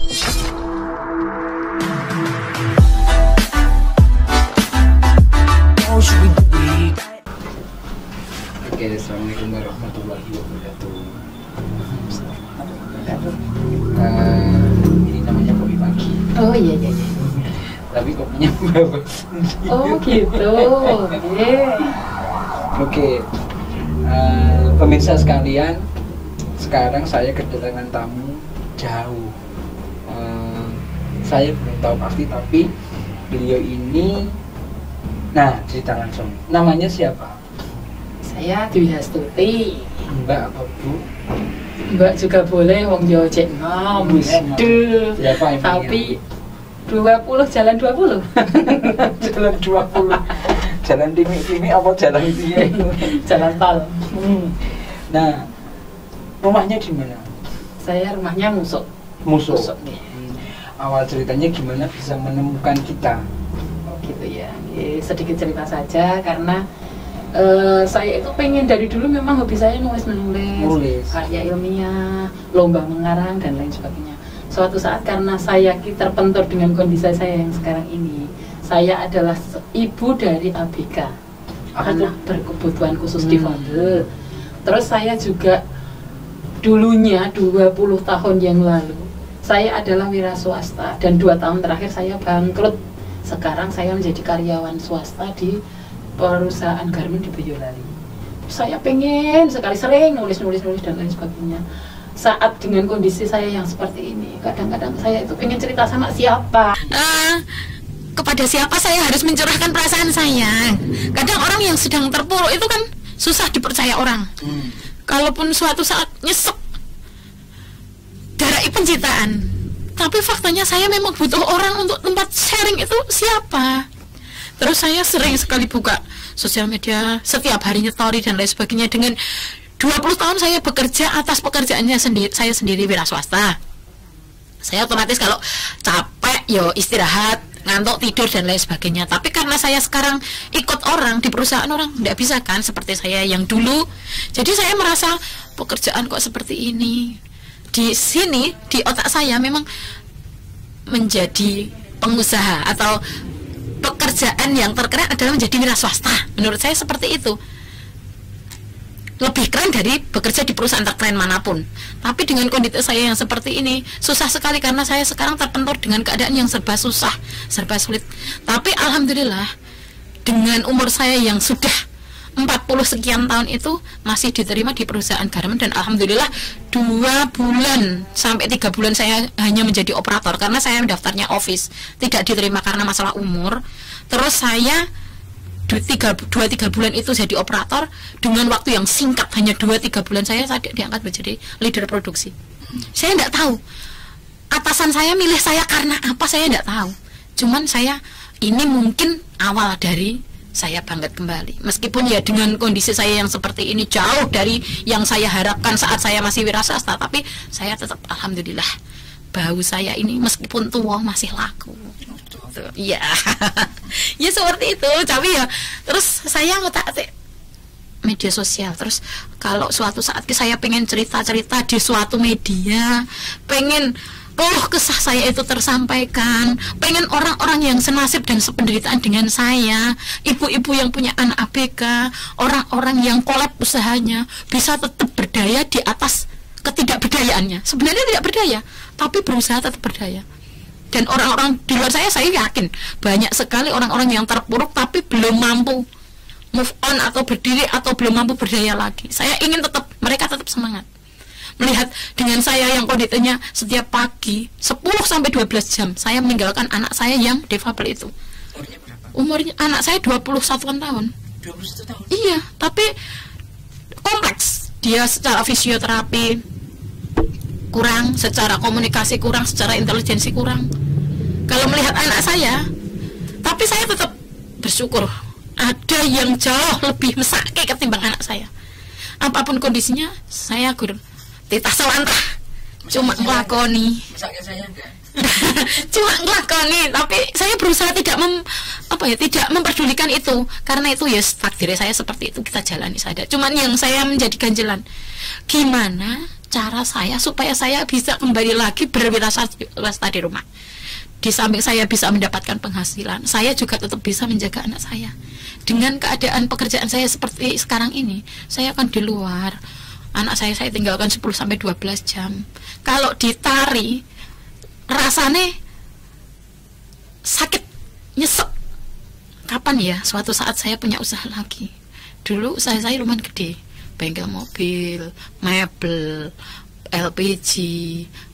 Oke, assalamualaikum warahmatullahi wabarakatuh. Ini namanya kopi pagi. Oh iya. Tapi kopinya berapa? Oh gitu. Oke, pemirsa sekalian, sekarang saya kedatangan tamu jauh. Saya belum tahu pasti, tapi beliau ini, nah cerita langsung. Namanya siapa? Saya Dwi Hastuti. Mbak atau Bu? Mbak juga boleh, wong Jawa cek nom. Aduh. Siapa yang Tapi 20 jalan 20. Jalan 20. Jalan timi-timi apa jalan piye? Jalan tol. Nah, rumahnya di mana? Saya rumahnya Musuk. Musuk. Nih. Awal ceritanya gimana bisa menemukan kita? Oh gitu ya. Sedikit cerita saja karena saya itu pengen dari dulu, memang hobi saya nulis, karya ilmiah, lomba mengarang dan lain sebagainya. Suatu saat karena saya terpentur dengan kondisi saya yang sekarang ini, saya adalah ibu dari ABK, anak berkebutuhan khusus difabel. Terus saya juga dulunya 20 tahun yang lalu saya adalah wira swasta dan 2 tahun terakhir saya bangkrut. Sekarang saya menjadi karyawan swasta di perusahaan garmen di Boyolali. Saya pengen sekali sering nulis dan lain sebagainya. Saat dengan kondisi saya yang seperti ini, kadang-kadang saya itu pengen cerita sama siapa. Kepada siapa saya harus mencurahkan perasaan saya. Kadang orang yang sedang terpuruk itu kan susah dipercaya orang. Kalaupun suatu saat nyesek, darai pencitraan. Tapi faktanya saya memang butuh orang untuk tempat sharing itu siapa. Terus saya sering sekali buka sosial media, setiap hari nyetori dan lain sebagainya. Dengan 20 tahun saya bekerja atas pekerjaannya sendiri, saya sendiri wira swasta. Saya otomatis kalau capek, yo istirahat, ngantuk, tidur dan lain sebagainya. Tapi karena saya sekarang ikut orang di perusahaan orang, tidak bisa kan seperti saya yang dulu. Jadi saya merasa pekerjaan kok seperti ini. Di sini, di otak saya memang menjadi pengusaha atau pekerjaan yang terkeren adalah menjadi wira swasta. Menurut saya seperti itu. Lebih keren dari bekerja di perusahaan terkeren manapun. Tapi dengan kondisi saya yang seperti ini, susah sekali karena saya sekarang terpentur dengan keadaan yang serba susah, serba sulit. Tapi alhamdulillah, dengan umur saya yang sudah 40 sekian tahun itu masih diterima di perusahaan garmen, dan alhamdulillah 2 bulan sampai 3 bulan saya hanya menjadi operator karena saya daftarnya office, tidak diterima karena masalah umur. Terus saya 2-3 bulan itu jadi operator dengan waktu yang singkat, hanya 2-3 bulan saya diangkat menjadi leader produksi. Saya tidak tahu atasan saya milih saya karena apa, saya tidak tahu. Cuman saya ini mungkin awal dari saya bangkit kembali, meskipun ya dengan kondisi saya yang seperti ini jauh dari yang saya harapkan saat saya masih wira swasta, tapi saya tetap alhamdulillah bau saya ini meskipun tua masih laku. Iya, ya seperti itu. Tapi ya terus saya ngotak-atik media sosial. Terus kalau suatu saat saya pengen cerita-cerita di suatu media, pengen kesah saya itu tersampaikan, pengen orang-orang yang senasib dan sependeritaan dengan saya, ibu-ibu yang punya anak ABK, orang-orang yang kolab usahanya bisa tetap berdaya di atas ketidakberdayaannya. Sebenarnya tidak berdaya, tapi berusaha tetap berdaya. Dan orang-orang di luar saya yakin banyak sekali orang-orang yang terpuruk tapi belum mampu move on atau berdiri atau belum mampu berdaya lagi. Saya ingin mereka tetap semangat. Melihat dengan saya yang kondisinya setiap pagi 10-12 jam saya meninggalkan anak saya yang difabel itu. Umurnya anak saya 21 tahun. 21 tahun? Iya, tapi kompleks. Dia secara fisioterapi kurang, secara komunikasi kurang, secara intelijensi kurang. Kalau melihat anak saya, tapi saya tetap bersyukur ada yang jauh lebih mesake ketimbang anak saya. Apapun kondisinya, saya titah selantah, cuma ngelakoni. Cuma ngelakoni, tapi saya berusaha tidak tidak memperdulikan itu, karena itu ya takdir saya seperti itu, kita jalani saja. Cuman yang saya menjadi ganjelan, gimana cara saya supaya saya bisa kembali lagi berwirausaha di rumah. Di samping saya bisa mendapatkan penghasilan, saya juga tetap bisa menjaga anak saya. Dengan keadaan pekerjaan saya seperti sekarang ini, saya akan di luar. Anak saya tinggalkan 10-12 jam. Kalau ditari, rasanya sakit, nyesek. Kapan ya suatu saat saya punya usaha lagi? Dulu usaha saya lumayan gede, bengkel mobil, mebel, LPG,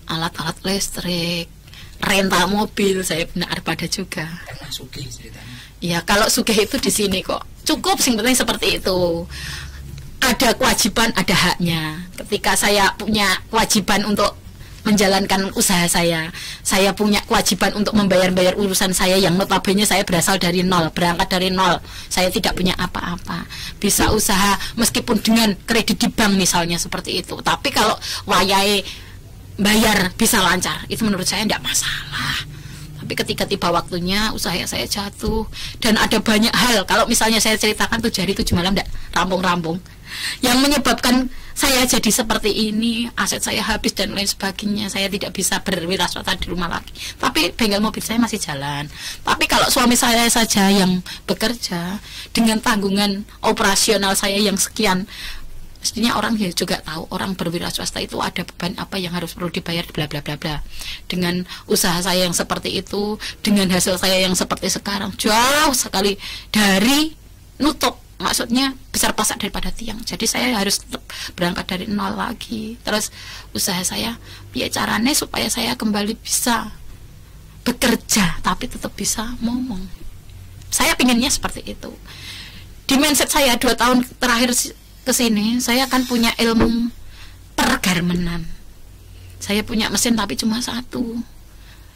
alat-alat listrik, rental mobil, saya punya armada juga. Karena sugih ceritanya. Ya kalau sugih itu di sini kok cukup, sing penting seperti itu. Ada kewajiban, ada haknya. Ketika saya punya kewajiban untuk menjalankan usaha saya punya kewajiban untuk membayar urusan saya yang notabene saya berasal dari nol, berangkat dari nol. Saya tidak punya apa-apa, bisa usaha meskipun dengan kredit di bank misalnya seperti itu. Tapi kalau wayai bayar bisa lancar, itu menurut saya tidak masalah. Tapi ketika tiba waktunya usaha saya jatuh, dan ada banyak hal, kalau misalnya saya ceritakan 7 hari 7 malam tidak rampung-rampung, yang menyebabkan saya jadi seperti ini, aset saya habis dan lain sebagainya. Saya tidak bisa berwirausaha di rumah lagi. Tapi bengkel mobil saya masih jalan. Tapi kalau suami saya saja yang bekerja dengan tanggungan operasional saya yang sekian, mestinya orang ya juga tahu orang berwirausaha itu ada beban apa yang harus perlu dibayar, bla bla bla bla. Dengan usaha saya yang seperti itu, dengan hasil saya yang seperti sekarang, jauh sekali dari nutup, maksudnya besar pasak daripada tiang. Jadi saya harus tetap berangkat dari nol lagi. Terus usaha saya, ya caranya supaya saya kembali bisa bekerja tapi tetap bisa ngomong. Saya pinginnya seperti itu. Di mindset saya 2 tahun terakhir ke sini, saya akan punya ilmu pergarmenan. Saya punya mesin tapi cuma 1.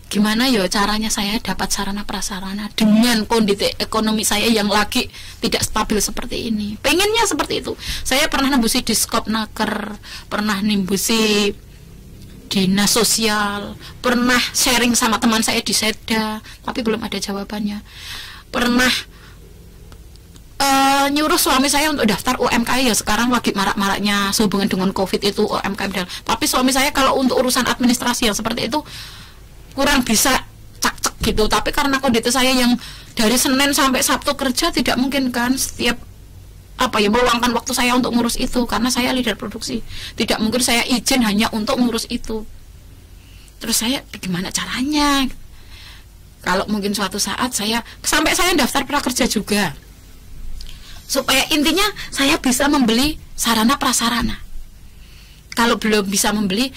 Gimana ya caranya saya dapat sarana prasarana dengan kondisi ekonomi saya yang lagi tidak stabil seperti ini. Pengennya seperti itu. Saya pernah nembusi Diskop Naker, pernah nembusi dinas sosial, pernah sharing sama teman saya di Seda, tapi belum ada jawabannya. Pernah nyuruh suami saya untuk daftar UMKM, ya sekarang lagi marak-maraknya sehubungan dengan COVID itu UMKM. Tapi suami saya kalau untuk urusan administrasi yang seperti itu kurang bisa cak-cak gitu. Tapi karena kondisi saya yang dari Senin sampai Sabtu kerja, tidak mungkin kan setiap meluangkan waktu saya untuk ngurus itu, karena saya leader produksi. Tidak mungkin saya izin hanya untuk ngurus itu. Terus saya bagaimana caranya? Kalau mungkin suatu saat saya daftar prakerja juga, supaya intinya saya bisa membeli sarana prasarana. Kalau belum bisa membeli,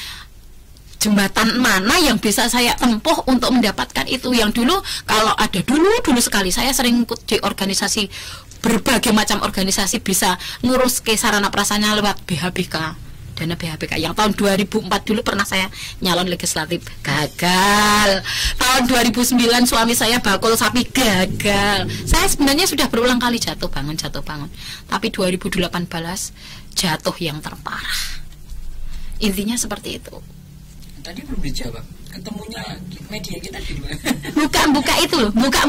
jembatan mana yang bisa saya tempuh untuk mendapatkan itu. Yang dulu, kalau ada dulu sekali saya sering ikut di organisasi, berbagai macam organisasi, bisa ngurus ke sarana prasarana lewat BHBK, dana BHBK. Yang tahun 2004 dulu pernah saya nyalon legislatif, gagal. Tahun 2009 suami saya bakul sapi, gagal. Saya sebenarnya sudah berulang kali jatuh bangun. Tapi 2018 jatuh yang terparah. Intinya seperti itu. Tadi belum dijawab, ketemunya media kita di mana?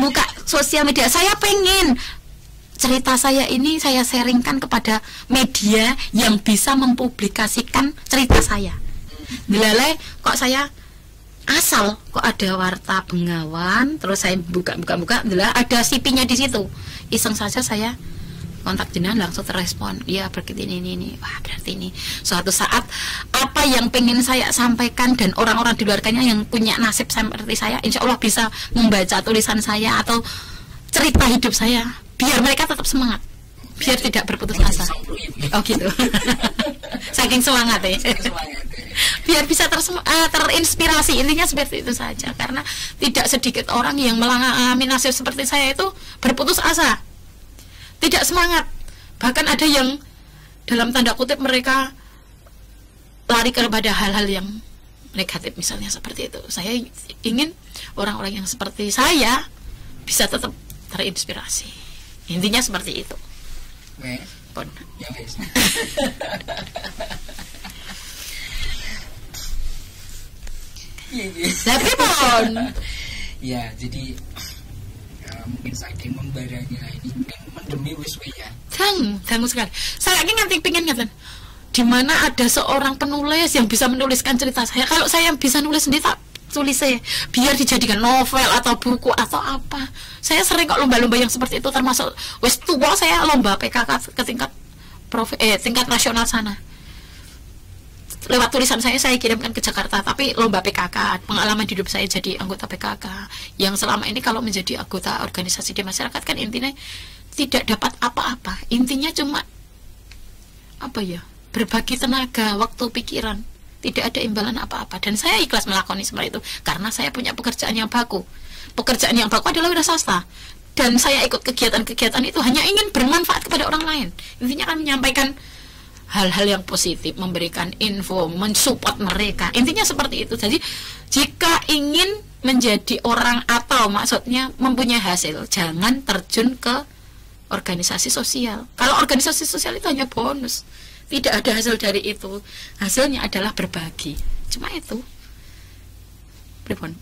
Buka sosial media. Saya pengen cerita saya ini saya sharingkan kepada media yang bisa mempublikasikan cerita saya. Dilalai kok saya asal kok ada Warta Bengawan, terus saya buka, ada CP-nya di situ. Iseng saja saya kontak jenengan, langsung terrespon, ya berarti ini. Wah, berarti ini suatu saat apa yang pengen saya sampaikan, dan orang-orang di luar yang punya nasib seperti saya, insya Allah bisa membaca tulisan saya atau cerita hidup saya, biar mereka tetap semangat, biar tidak berputus asa. Oh gitu. Saking semangat ya. Biar bisa terinspirasi, intinya seperti itu saja. Karena tidak sedikit orang yang mengalami nasib seperti saya itu berputus asa, tidak semangat. Bahkan ada yang dalam tanda kutip mereka lari kepada hal-hal yang negatif, misalnya seperti itu. Saya ingin orang-orang yang seperti saya bisa tetap terinspirasi. Intinya seperti itu. Pon. Ya, guys. Tapi pon. Ya, jadi mungkin saking membaranya ini mendemi wis ya. Dangu sekali. Saya ingin nganti pengen ngaten. di mana ada seorang penulis yang bisa menuliskan cerita saya. Kalau saya bisa nulis sendiri, tak tulis saya biar dijadikan novel atau buku atau apa. Saya sering kok lomba-lomba yang seperti itu, termasuk wes tua saya lomba PKK ke tingkat tingkat nasional sana. Lewat tulisan saya kirimkan ke Jakarta, tapi lomba PKK, pengalaman hidup saya jadi anggota PKK yang selama ini kalau menjadi anggota organisasi di masyarakat kan intinya tidak dapat apa-apa, intinya cuma apa ya, berbagi tenaga, waktu, pikiran, tidak ada imbalan apa-apa. Dan saya ikhlas melakoni seperti itu karena saya punya pekerjaan yang baku. Pekerjaan yang baku adalah wira swasta, dan saya ikut kegiatan-kegiatan itu hanya ingin bermanfaat kepada orang lain. Intinya kan menyampaikan hal-hal yang positif, memberikan info, mensupport mereka, intinya seperti itu. Jadi jika ingin menjadi orang atau maksudnya mempunyai hasil, jangan terjun ke organisasi sosial. Kalau organisasi sosial itu hanya bonus, tidak ada hasil dari itu. Hasilnya adalah berbagi, cuma itu. Pripun?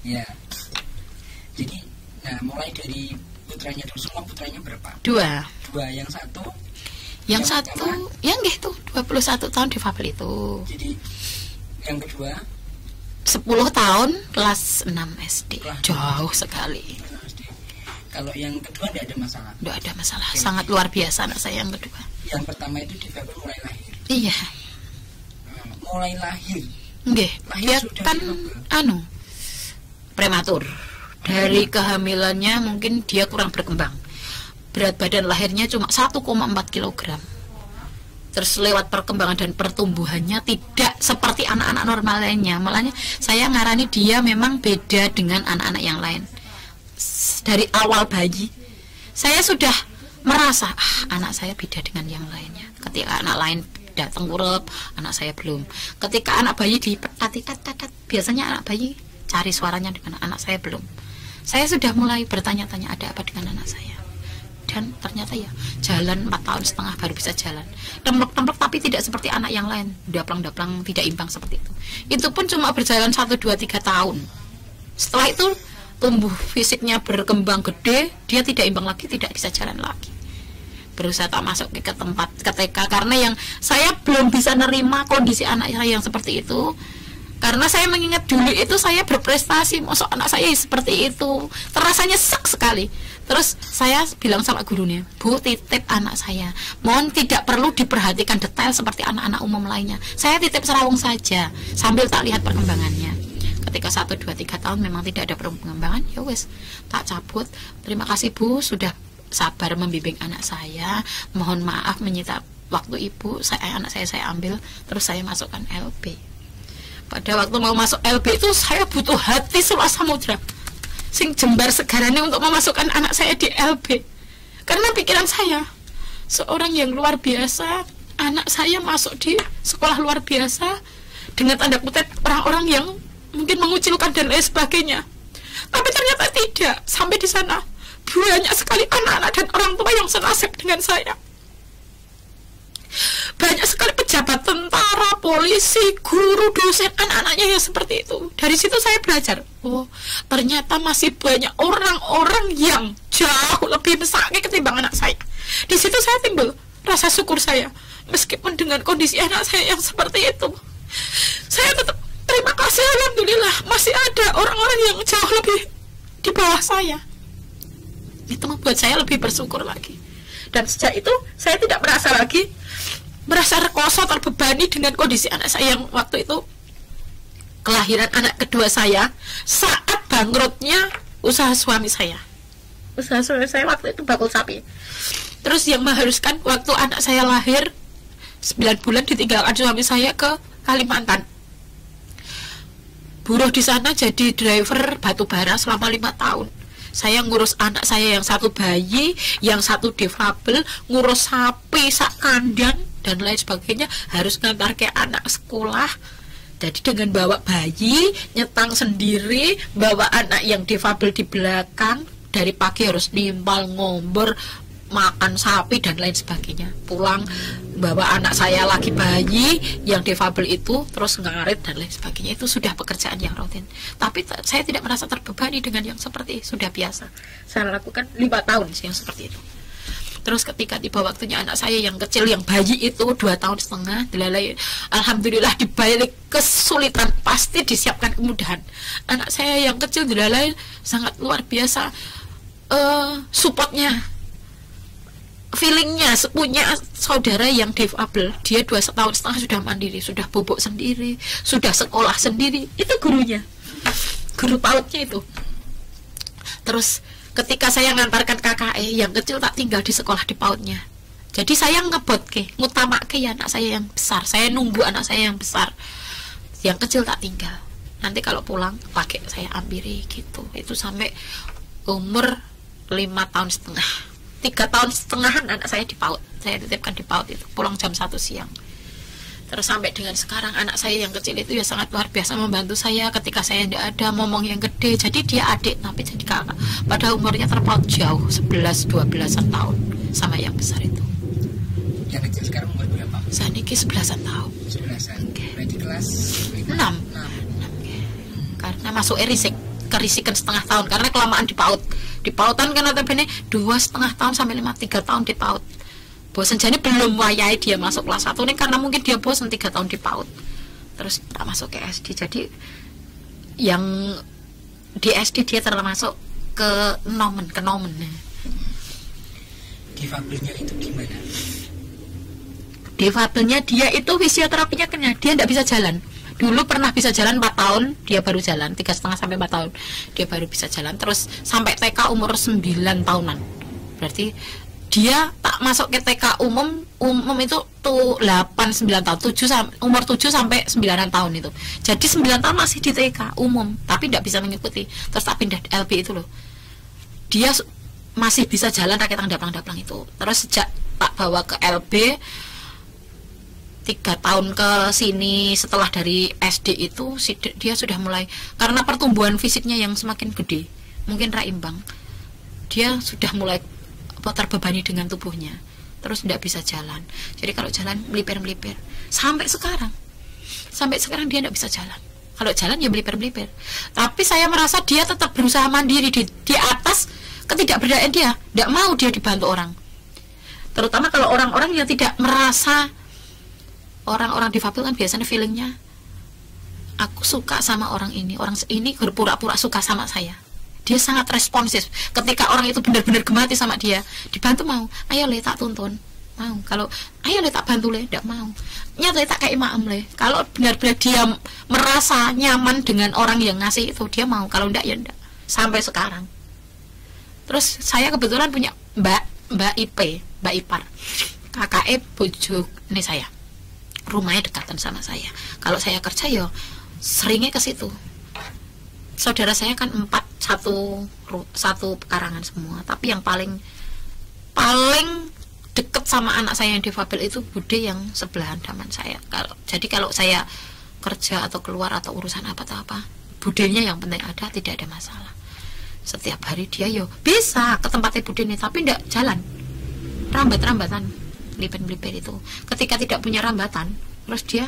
Ya. Jadi, nah mulai dari putranya dulu, semua putranya berapa? Dua. Yang satu? Yang satu, yang gitu, 21 tahun difabel itu. Jadi, yang kedua? 10 tahun, kelas 6 SD. Jauh sekali. Kalau yang kedua tidak ada masalah? Tidak ada masalah, sangat luar biasa anak saya yang kedua. Yang pertama itu difabel mulai lahir? Iya. Mulai lahir? Nggih, dia kan prematur. Dari kehamilannya mungkin dia kurang berkembang. Berat badan lahirnya cuma 1,4 kg. Terus lewat perkembangan dan pertumbuhannya tidak seperti anak-anak normal lainnya. Malahnya saya ngarani dia memang beda dengan anak-anak yang lain. Dari awal bayi saya sudah merasa anak saya beda dengan yang lainnya. Ketika anak lain datang tengkurap, anak saya belum. Ketika anak bayi dipetat-petat, biasanya anak bayi cari suaranya dengan anak saya belum. Saya sudah mulai bertanya-tanya ada apa dengan anak saya. Dan ternyata ya, jalan 4,5 tahun baru bisa jalan. Templok-templok tapi tidak seperti anak yang lain. Daplang-daplang tidak imbang seperti itu. Itu pun cuma berjalan 1, 2, 3 tahun. Setelah itu tumbuh fisiknya berkembang gede, dia tidak imbang lagi, tidak bisa jalan lagi. Berusaha tak masuk ke tempat TK karena yang saya belum bisa nerima kondisi anak saya yang seperti itu. Karena saya mengingat dulu itu saya berprestasi, masuk anak saya seperti itu, terasanya sek sekali. Terus saya bilang sama gurunya, Bu, titip anak saya, mohon tidak perlu diperhatikan detail seperti anak-anak umum lainnya. Saya titip serawung saja, sambil tak lihat perkembangannya. Ketika 1, 2, 3 tahun memang tidak ada perkembangan, ya wes, tak cabut. Terima kasih Bu, sudah sabar membimbing anak saya. Mohon maaf menyita waktu ibu, anak saya ambil, terus saya masukkan LB. Pada waktu mau masuk LB itu saya butuh hati seluas samudra sing jembar segarane untuk memasukkan anak saya di LB. Karena pikiran saya, seorang yang luar biasa, anak saya masuk di sekolah luar biasa dengan tanda kutip orang-orang yang mungkin mengucilkan dan lain sebagainya. Tapi ternyata tidak. Sampai di sana banyak sekali anak-anak dan orang tua yang senasib dengan saya. Banyak sekali pejabat tentara, polisi, guru, dosen, anak-anaknya yang seperti itu. Dari situ saya belajar, oh ternyata masih banyak orang-orang yang jauh lebih mesake ketimbang anak saya. Di situ saya timbul rasa syukur saya, meskipun dengan kondisi anak saya yang seperti itu, saya tetap terima kasih, alhamdulillah masih ada orang-orang yang jauh lebih di bawah saya. Itu membuat saya lebih bersyukur lagi. Dan sejak itu saya tidak merasa lagi merasa rekoso, terbebani dengan kondisi anak saya yang waktu itu kelahiran anak kedua saya saat bangkrutnya usaha suami saya. Usaha suami saya waktu itu bakul sapi. Terus yang mengharuskan waktu anak saya lahir 9 bulan ditinggalkan suami saya ke Kalimantan. Buruh di sana jadi driver batu bara selama 5 tahun. Saya ngurus anak saya yang satu bayi, yang satu difabel, ngurus sapi sak kandang dan lain sebagainya, harus ngantar ke anak sekolah. Jadi dengan bawa bayi, nyetang sendiri, bawa anak yang difabel di belakang, dari pagi harus nimbal, ngombor, makan sapi dan lain sebagainya. Pulang bahwa anak saya lagi bayi yang difabel itu terus ngarit dan lain sebagainya, itu sudah pekerjaan yang rutin. Tapi saya tidak merasa terbebani dengan yang seperti sudah biasa saya lakukan 5 tahun yang seperti itu. Terus ketika tiba waktunya anak saya yang kecil, yang bayi itu 2 tahun setengah, dilalai, alhamdulillah dibalik kesulitan pasti disiapkan kemudahan. Anak saya yang kecil dilalai sangat luar biasa, supportnya, feelingnya, punya saudara yang difabel. Dia 2 tahun setengah sudah mandiri, sudah bobok sendiri, sudah sekolah sendiri. Itu gurunya, guru PAUD-nya itu. Terus ketika saya ngantarkan KKE, yang kecil tak tinggal di sekolah di PAUD-nya. Jadi saya ngebot ngutamak ya anak saya yang besar. Saya nunggu anak saya yang besar, yang kecil tak tinggal. Nanti kalau pulang pakai saya ambiri gitu. Itu sampai umur 5 tahun setengah. 3 tahun setengahan anak saya di PAUD. Saya titipkan di PAUD itu, pulang jam 1 siang. Terus sampai dengan sekarang anak saya yang kecil itu ya sangat luar biasa membantu saya ketika saya tidak ada, ngomong yang gede. Jadi dia adik tapi jadi kakak. Pada umurnya terpaut jauh, 11-12an tahun sama yang besar itu. Yang kecil sekarang umur berapa? Saya niki 11an tahun. 11an. Berarti kelas 6. Karena masuk kerisikan setengah tahun karena kelamaan di PAUD. Di PAUD-an kan notabene 2,5 tahun sampai 3 tahun di PAUD. Bosan, jadi belum wayai dia masuk kelas 1 ini karena mungkin dia bosan 3 tahun di PAUD. Terus tak masuk ke SD. Jadi yang di SD dia termasuk ke nomen. Difabelnya itu gimana? Difabelnya dia itu fisioterapinya kena. Dia tidak bisa jalan. Dulu pernah bisa jalan 4 tahun, dia baru jalan 3,5 sampai 4 tahun. Dia baru bisa jalan. Terus sampai TK umur 9 tahunan. Berarti dia tak masuk ke TK umum itu tuh 8-9 tahun, umur 7 sampai 9 tahun itu. Jadi 9 tahun masih di TK umum, tapi tidak bisa mengikuti. Terus tak pindah LB itu loh. Dia masih bisa jalan pakai daplang itu. Terus sejak tak bawa ke LB 3 tahun ke sini setelah dari SD itu dia sudah mulai, karena pertumbuhan fisiknya yang semakin gede, mungkin raimbang, dia sudah mulai terbebani dengan tubuhnya, terus tidak bisa jalan. Jadi kalau jalan melipir sampai sekarang dia tidak bisa jalan. Kalau jalan ya melipir. Tapi saya merasa dia tetap berusaha mandiri di atas ketidakberdayaan dia, tidak mau dia dibantu orang. Terutama kalau orang-orang yang tidak merasa, orang-orang difabel kan biasanya feelingnya, aku suka sama orang ini berpura-pura suka sama saya. Dia sangat responsif. Ketika orang itu benar-benar gemati sama dia, dibantu mau, ayo le tak tuntun, mau. Kalau ayo le tak bantu le, tidak mau. Nyata tak kayak maem le. Kalau benar-benar dia merasa nyaman dengan orang yang ngasih itu, dia mau. Kalau enggak ya enggak. Sampai sekarang. Terus saya kebetulan punya Mbak Ipar, KKE bojo ini saya. Rumahnya dekatan sama saya. Kalau saya kerja ya seringnya ke situ. Saudara saya kan 4, satu pekarangan semua, tapi yang paling deket sama anak saya yang difabel itu Bude yang sebelahan daman saya. Kalau saya kerja atau keluar atau urusan apa, Budenya yang penting ada, tidak ada masalah. Setiap hari dia bisa ke tempatnya Bude ini, tapi tidak jalan, rambatan, melipir itu. Ketika tidak punya rambatan, terus dia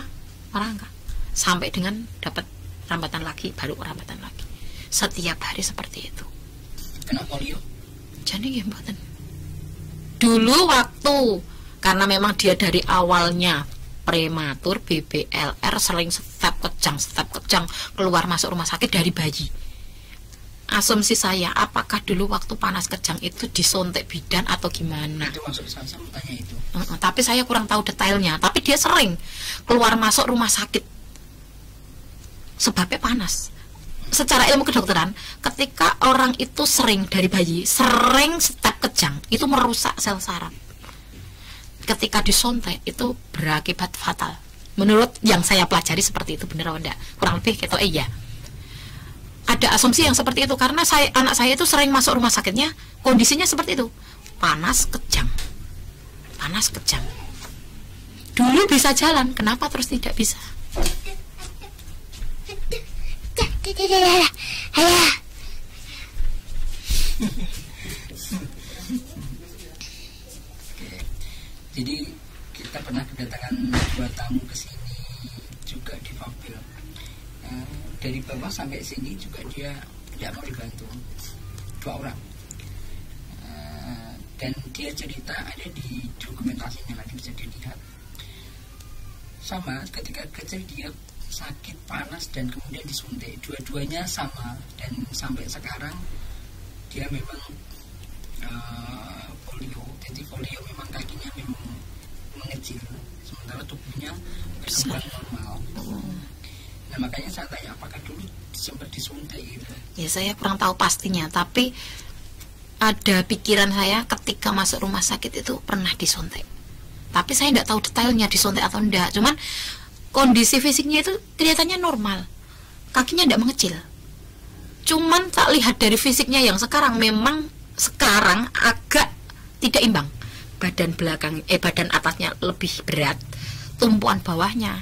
merangkak sampai dengan dapat rambatan lagi, baru rambatan lagi. Setiap hari seperti itu. Kena polio? Jadi gimana? Dulu waktu, karena memang dia dari awalnya prematur, BBLR, sering step kejang, keluar masuk rumah sakit dari bayi. Asumsi saya, apakah dulu waktu panas kejang itu disuntik bidan atau gimana? Itu maksud saya tanya itu. Tapi saya kurang tahu detailnya. Tapi dia sering keluar masuk rumah sakit sebabnya panas. Secara ilmu kedokteran, ketika orang itu sering dari bayi, sering step kejang, itu merusak sel saraf. Ketika disontek itu berakibat fatal. Menurut yang saya pelajari seperti itu, benar atau enggak? Kurang lebih gitu, iya. Ada asumsi yang seperti itu karena anak saya itu sering masuk rumah sakitnya, kondisinya seperti itu, panas kejang. Dulu bisa jalan, kenapa terus tidak bisa? Jadi kita pernah kedatangan 2 tamu ke sini juga difabel. Dari bawah sampai sini juga dia tidak mau dibantu, 2 orang. Dan dia cerita, ada di dokumentasinya, nanti bisa dilihat. Sama ketika kecil dia sakit panas dan kemudian disuntik, dua-duanya sama, dan sampai sekarang dia memang polio. Jadi polio memang kakinya memang mengecil, sementara tubuhnya berkembang normal. Nah makanya saya tanya, apakah dulu sempat disuntik gitu? Ya saya kurang tahu pastinya, tapi ada pikiran saya ketika masuk rumah sakit itu pernah disuntik. Tapi saya tidak tahu detailnya disuntik atau enggak. Cuman kondisi fisiknya itu kelihatannya normal, kakinya tidak mengecil. Cuman tak lihat dari fisiknya yang sekarang, memang sekarang agak tidak imbang. Badan atasnya lebih berat, tumpuan bawahnya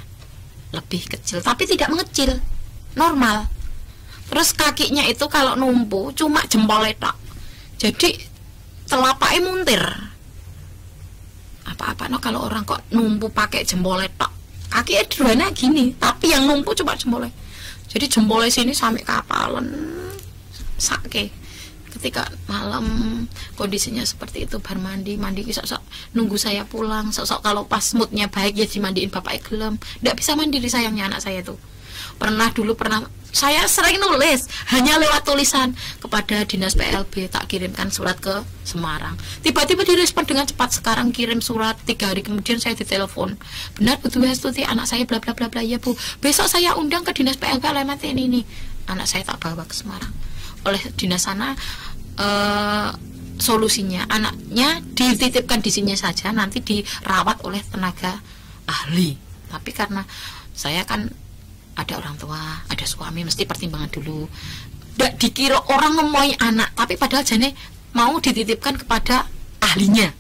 lebih kecil, tapi tidak mengecil, normal. Terus kakinya itu kalau numpu cuma jempolnya tok. Jadi telapaknya muntir. Apa-apa no kalau orang kok numpu pakai jempolnya tok. Kakinya duluannya gini, tapi yang numpu cuma jempolnya. Jadi jempolnya sini sampai kapalan sakit. Ketika malam kondisinya seperti itu, bar mandi sok-sok nunggu saya pulang, sok-sok kalau pas moodnya baik ya dimandiin bapaknya gelem. Nggak bisa mandiri sayangnya anak saya itu. Pernah saya sering nulis, hanya lewat tulisan kepada dinas PLB, tak kirimkan surat ke Semarang. Tiba-tiba direspon dengan cepat. Sekarang kirim surat, 3 hari kemudian saya ditelepon. Benar Bu Hestuti, anak saya bla bla bla bla. Ya Bu, besok saya undang ke dinas PLB alamat ini. Anak saya tak bawa ke Semarang. Oleh dinas sana solusinya anaknya dititipkan di sini saja, nanti dirawat oleh tenaga ahli. Tapi karena saya kan ada orang tua, ada suami, mesti pertimbangan dulu. Nggak dikira orang ngemoy anak, tapi padahal jane mau dititipkan kepada ahlinya.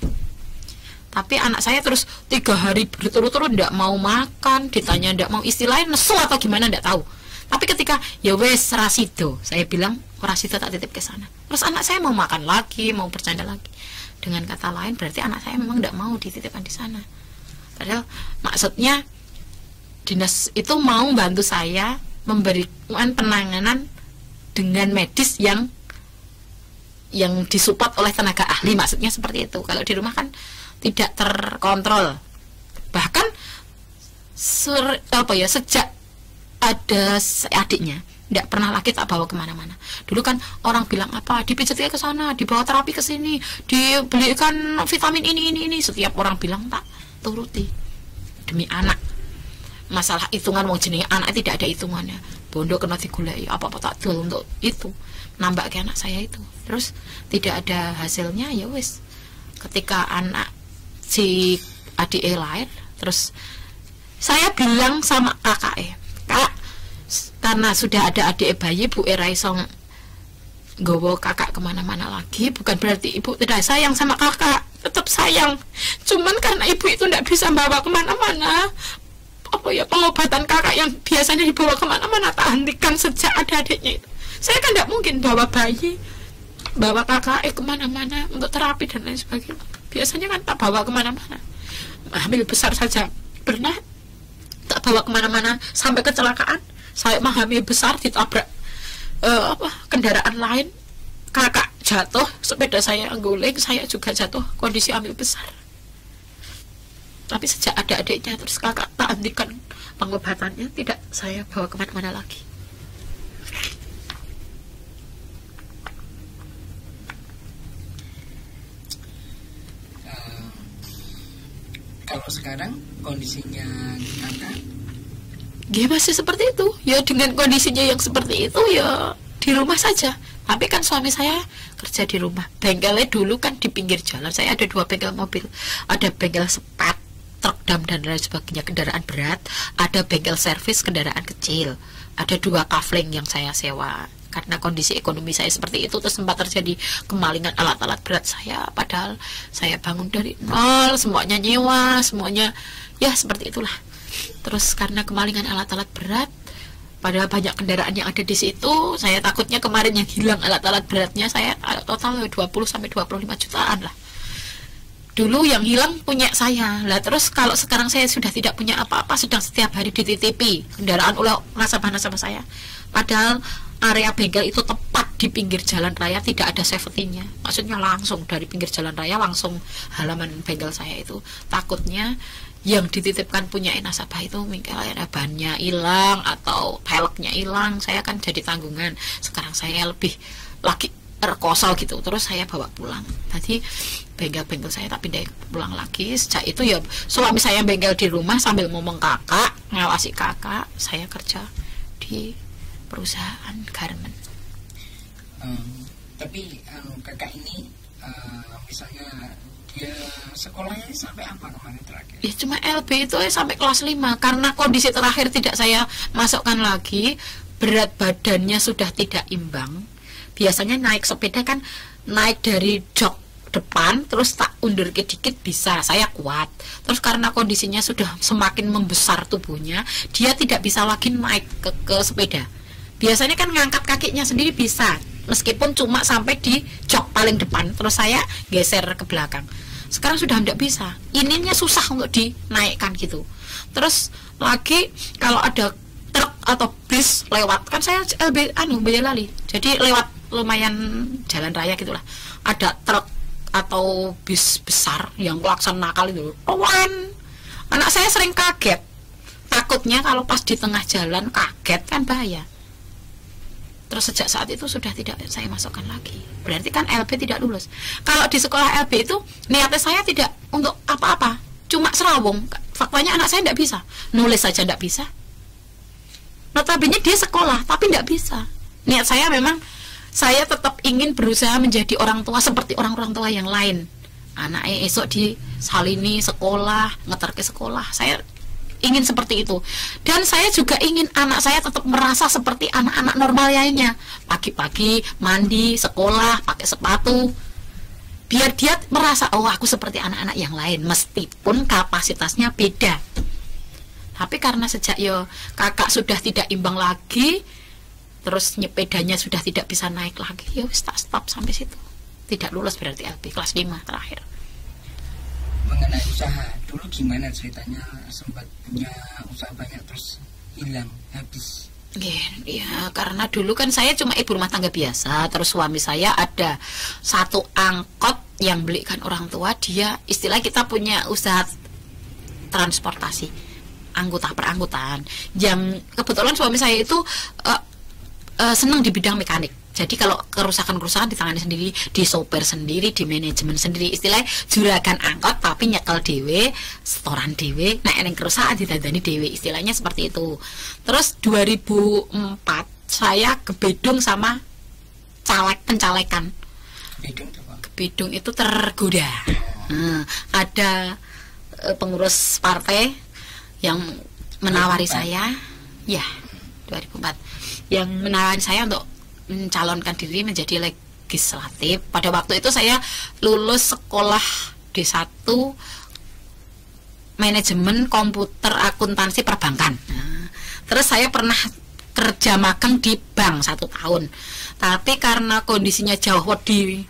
Tapi anak saya terus 3 hari berturut-turut nggak mau makan, ditanya nggak mau, istilahnya nesu atau gimana nggak tahu. Tapi ketika ya wes rasido, saya bilang rasido tak titip ke sana. Terus anak saya mau makan lagi, mau bercanda lagi. Dengan kata lain berarti anak saya memang nggak mau dititipkan di sana. Padahal maksudnya dinas itu mau bantu saya memberikan penanganan dengan medis yang disupport oleh tenaga ahli, maksudnya seperti itu. Kalau di rumah kan tidak terkontrol. Bahkan sejak ada adiknya tidak pernah lagi tak bawa kemana-mana. Dulu kan orang bilang apa, dipijatnya ke sana, dibawa terapi ke sini, dibelikan vitamin ini. Setiap orang bilang tak turuti demi anak. Masalah hitungan mau jenenge anak tidak ada hitungannya. Bondo kena digulai apa-apa tak dol untuk itu nambah ke anak saya itu. Terus tidak ada hasilnya, ya wis. Ketika anak si adik lahir, terus saya bilang sama kakak, Kak, karena sudah ada adik bayi, Bu era iso nggawa kakak kemana-mana lagi, bukan berarti ibu tidak sayang sama kakak, tetap sayang. Cuman karena ibu itu tidak bisa bawa kemana-mana, pengobatan kakak yang biasanya dibawa kemana-mana tak hentikan sejak ada adiknya itu. Saya kan tidak mungkin bawa bayi, bawa kakak kemana-mana untuk terapi dan lain sebagainya. Biasanya kan tak bawa kemana-mana. Hamil besar saja pernah tak bawa kemana-mana sampai kecelakaan. Saya hamil besar ditabrak kendaraan lain, kakak jatuh, sepeda saya guling, saya juga jatuh, kondisi hamil besar. Tapi sejak ada adiknya, terus kakak tak hentikan pengobatannya, tidak saya bawa kemana-mana lagi. Kalau sekarang kondisinya kakak dia masih seperti itu ya, dengan kondisinya yang seperti itu ya di rumah saja. Tapi kan suami saya kerja di rumah, bengkelnya dulu kan di pinggir jalan. Saya ada 2 bengkel mobil, ada bengkel sepat, truk dam dan lain sebagainya, kendaraan berat, ada bengkel servis kendaraan kecil, ada 2 kafling yang saya sewa. Karena kondisi ekonomi saya seperti itu, terus sempat terjadi kemalingan alat-alat berat saya, padahal saya bangun dari nol, semuanya nyewa, semuanya ya seperti itulah. Terus karena kemalingan alat-alat berat, padahal banyak kendaraan yang ada di situ, saya takutnya kemarin yang hilang alat-alat beratnya, saya total 20 sampai 25 jutaan lah. dulu yang hilang punya saya lah, terus kalau sekarang saya sudah tidak punya apa-apa, sedang setiap hari dititipi kendaraan oleh nasabah-nasabah saya, padahal area bengkel itu tepat di pinggir jalan raya, tidak ada safety-nya, maksudnya langsung dari pinggir jalan raya langsung halaman bengkel saya itu. Takutnya yang dititipkan punya nasabah itu mungkin bannya hilang atau peleknya hilang, saya kan jadi tanggungan. Sekarang saya lebih lagi terkosal gitu, terus saya bawa pulang. Tadi bengkel saya tak pindah pulang lagi. Sejak itu ya suami saya bengkel di rumah sambil ngomong kakak, ngawasi kakak, saya kerja di perusahaan garment. Tapi kakak ini misalnya dia sekolahnya sampai apa kemarin terakhir? Ya cuma LB itu sampai kelas 5, karena kondisi terakhir tidak saya masukkan lagi, berat badannya sudah tidak imbang. Biasanya naik sepeda kan naik dari jok depan terus tak undur dikit bisa, saya kuat. Terus karena kondisinya sudah semakin membesar tubuhnya, dia tidak bisa lagi naik ke sepeda. Biasanya kan ngangkat kakinya sendiri bisa, meskipun cuma sampai di jok paling depan, terus saya geser ke belakang. Sekarang sudah tidak bisa, ininya susah untuk dinaikkan gitu. Terus lagi kalau ada truk atau bis lewat, kan saya LB Boyolali, jadi lewat lumayan jalan raya gitulah, ada truk atau bis besar yang klakson nakal itu, anak saya sering kaget, takutnya kalau pas di tengah jalan kaget kan bahaya. Terus sejak saat itu sudah tidak saya masukkan lagi. Berarti kan LB tidak lulus. Kalau di sekolah LB itu niatnya saya tidak untuk apa-apa, cuma serawung. Faktanya anak saya tidak bisa, nulis saja tidak bisa. Notabene dia sekolah tapi tidak bisa. Niat saya memang saya tetap ingin berusaha menjadi orang tua seperti orang-orang tua yang lain. Anaknya esok disalini sekolah, ngetar ke sekolah. Saya ingin seperti itu. Dan saya juga ingin anak saya tetap merasa seperti anak-anak normal lainnya. Pagi-pagi mandi, sekolah, pakai sepatu. Biar dia merasa, oh aku seperti anak-anak yang lain, meskipun kapasitasnya beda. Tapi karena sejak kakak sudah tidak imbang lagi, terus nyepedanya sudah tidak bisa naik lagi, ya wis tak stop sampai situ. Tidak lulus berarti LB kelas 5 terakhir. Mengenai usaha dulu gimana ceritanya, sempat punya usaha banyak terus hilang habis? Ya karena dulu kan saya cuma ibu rumah tangga biasa, terus suami saya ada satu angkot yang belikan orang tua, dia istilah kita punya usaha transportasi anggota perangkutan, yang kebetulan suami saya itu senang di bidang mekanik. Jadi kalau kerusakan-kerusakan ditangani sendiri, di sopir sendiri, di manajemen sendiri, istilahnya juragan angkot tapi nyekel dewe, setoran dewe, nah yang kerusakan ditandani dewe, istilahnya seperti itu. Terus 2004 saya ke Bedung sama pencalekan. Bedung itu tergoda. Ada pengurus partai yang menawari saya, ya 2004, yang menawari saya untuk mencalonkan diri menjadi legislatif. Pada waktu itu saya lulus sekolah D1 manajemen komputer akuntansi perbankan. Terus saya pernah kerja magang di bank 1 tahun, tapi karena kondisinya jauh di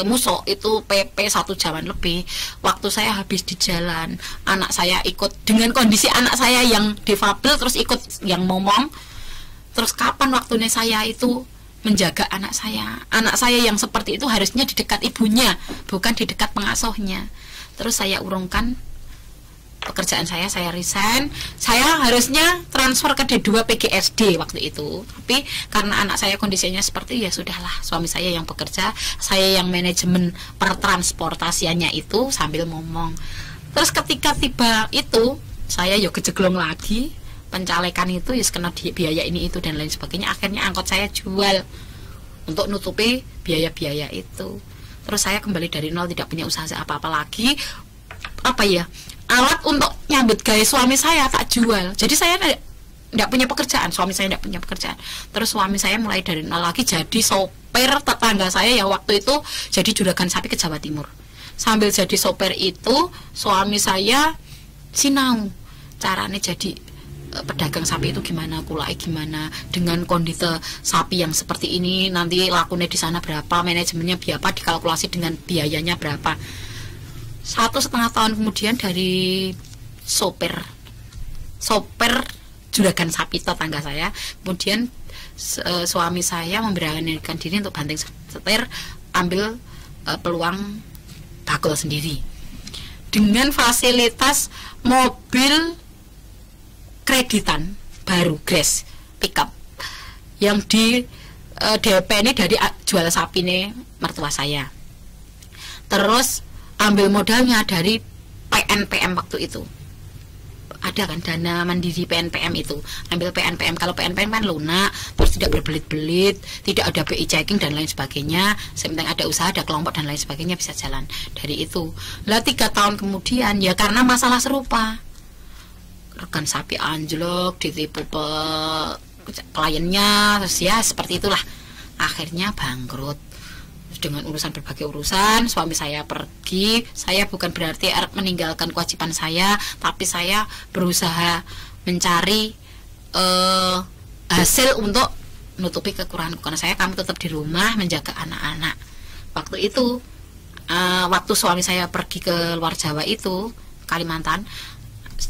Muso itu PP 1 jaman lebih, waktu saya habis di jalan, anak saya ikut, dengan kondisi anak saya yang difabel terus ikut yang momong. Terus kapan waktunya saya itu menjaga anak saya yang seperti itu harusnya di dekat ibunya, bukan di dekat pengasuhnya. Terus saya urungkan pekerjaan saya resign. Saya harusnya transfer ke D2 PGSD waktu itu, tapi karena anak saya kondisinya seperti, ya sudahlah, suami saya yang bekerja, saya yang manajemen pertransportasiannya itu sambil ngomong. Terus ketika tiba itu saya kejeglong lagi, pencalekan itu kena biaya ini itu dan lain sebagainya. Akhirnya angkot saya jual untuk nutupi biaya-biaya itu. Terus saya kembali dari nol, tidak punya usaha apa-apa lagi. Alat untuk nyambut gaya suami saya tak jual. Jadi saya tidak punya pekerjaan, suami saya tidak punya pekerjaan. Terus suami saya mulai dari nol lagi jadi sopir tetangga saya yang waktu itu jadi juragan sapi ke Jawa Timur. Sambil jadi sopir itu suami saya sinau caranya jadi pedagang sapi itu gimana, kulai gimana, dengan kondisi sapi yang seperti ini nanti lakunya di sana berapa, manajemennya berapa, dikalkulasi dengan biayanya berapa. 1,5 tahun kemudian dari sopir juragan sapi tetangga saya, kemudian suami saya memberanikan diri untuk banting setir, ambil peluang bakul sendiri dengan fasilitas mobil kreditan baru Grace pickup yang di DP ini dari jual sapi nih mertua saya. Terus ambil modalnya dari PNPM waktu itu. Ada kan dana mandiri PNPM itu, ambil PNPM. Kalau PNPM kan lunak, terus tidak berbelit-belit, tidak ada BI checking dan lain sebagainya. Sepenting ada usaha, ada kelompok dan lain sebagainya, bisa jalan dari itu. Lah 3 tahun kemudian ya karena masalah serupa, rekan sapi anjlok, ditipu kliennya, terus ya seperti itulah. Akhirnya bangkrut. Dengan urusan berbagai urusan, suami saya pergi. Saya bukan berarti meninggalkan kewajiban saya, tapi saya berusaha mencari hasil untuk menutupi kekurangan saya. Kami tetap di rumah menjaga anak-anak. Waktu itu waktu suami saya pergi ke luar Jawa itu, Kalimantan,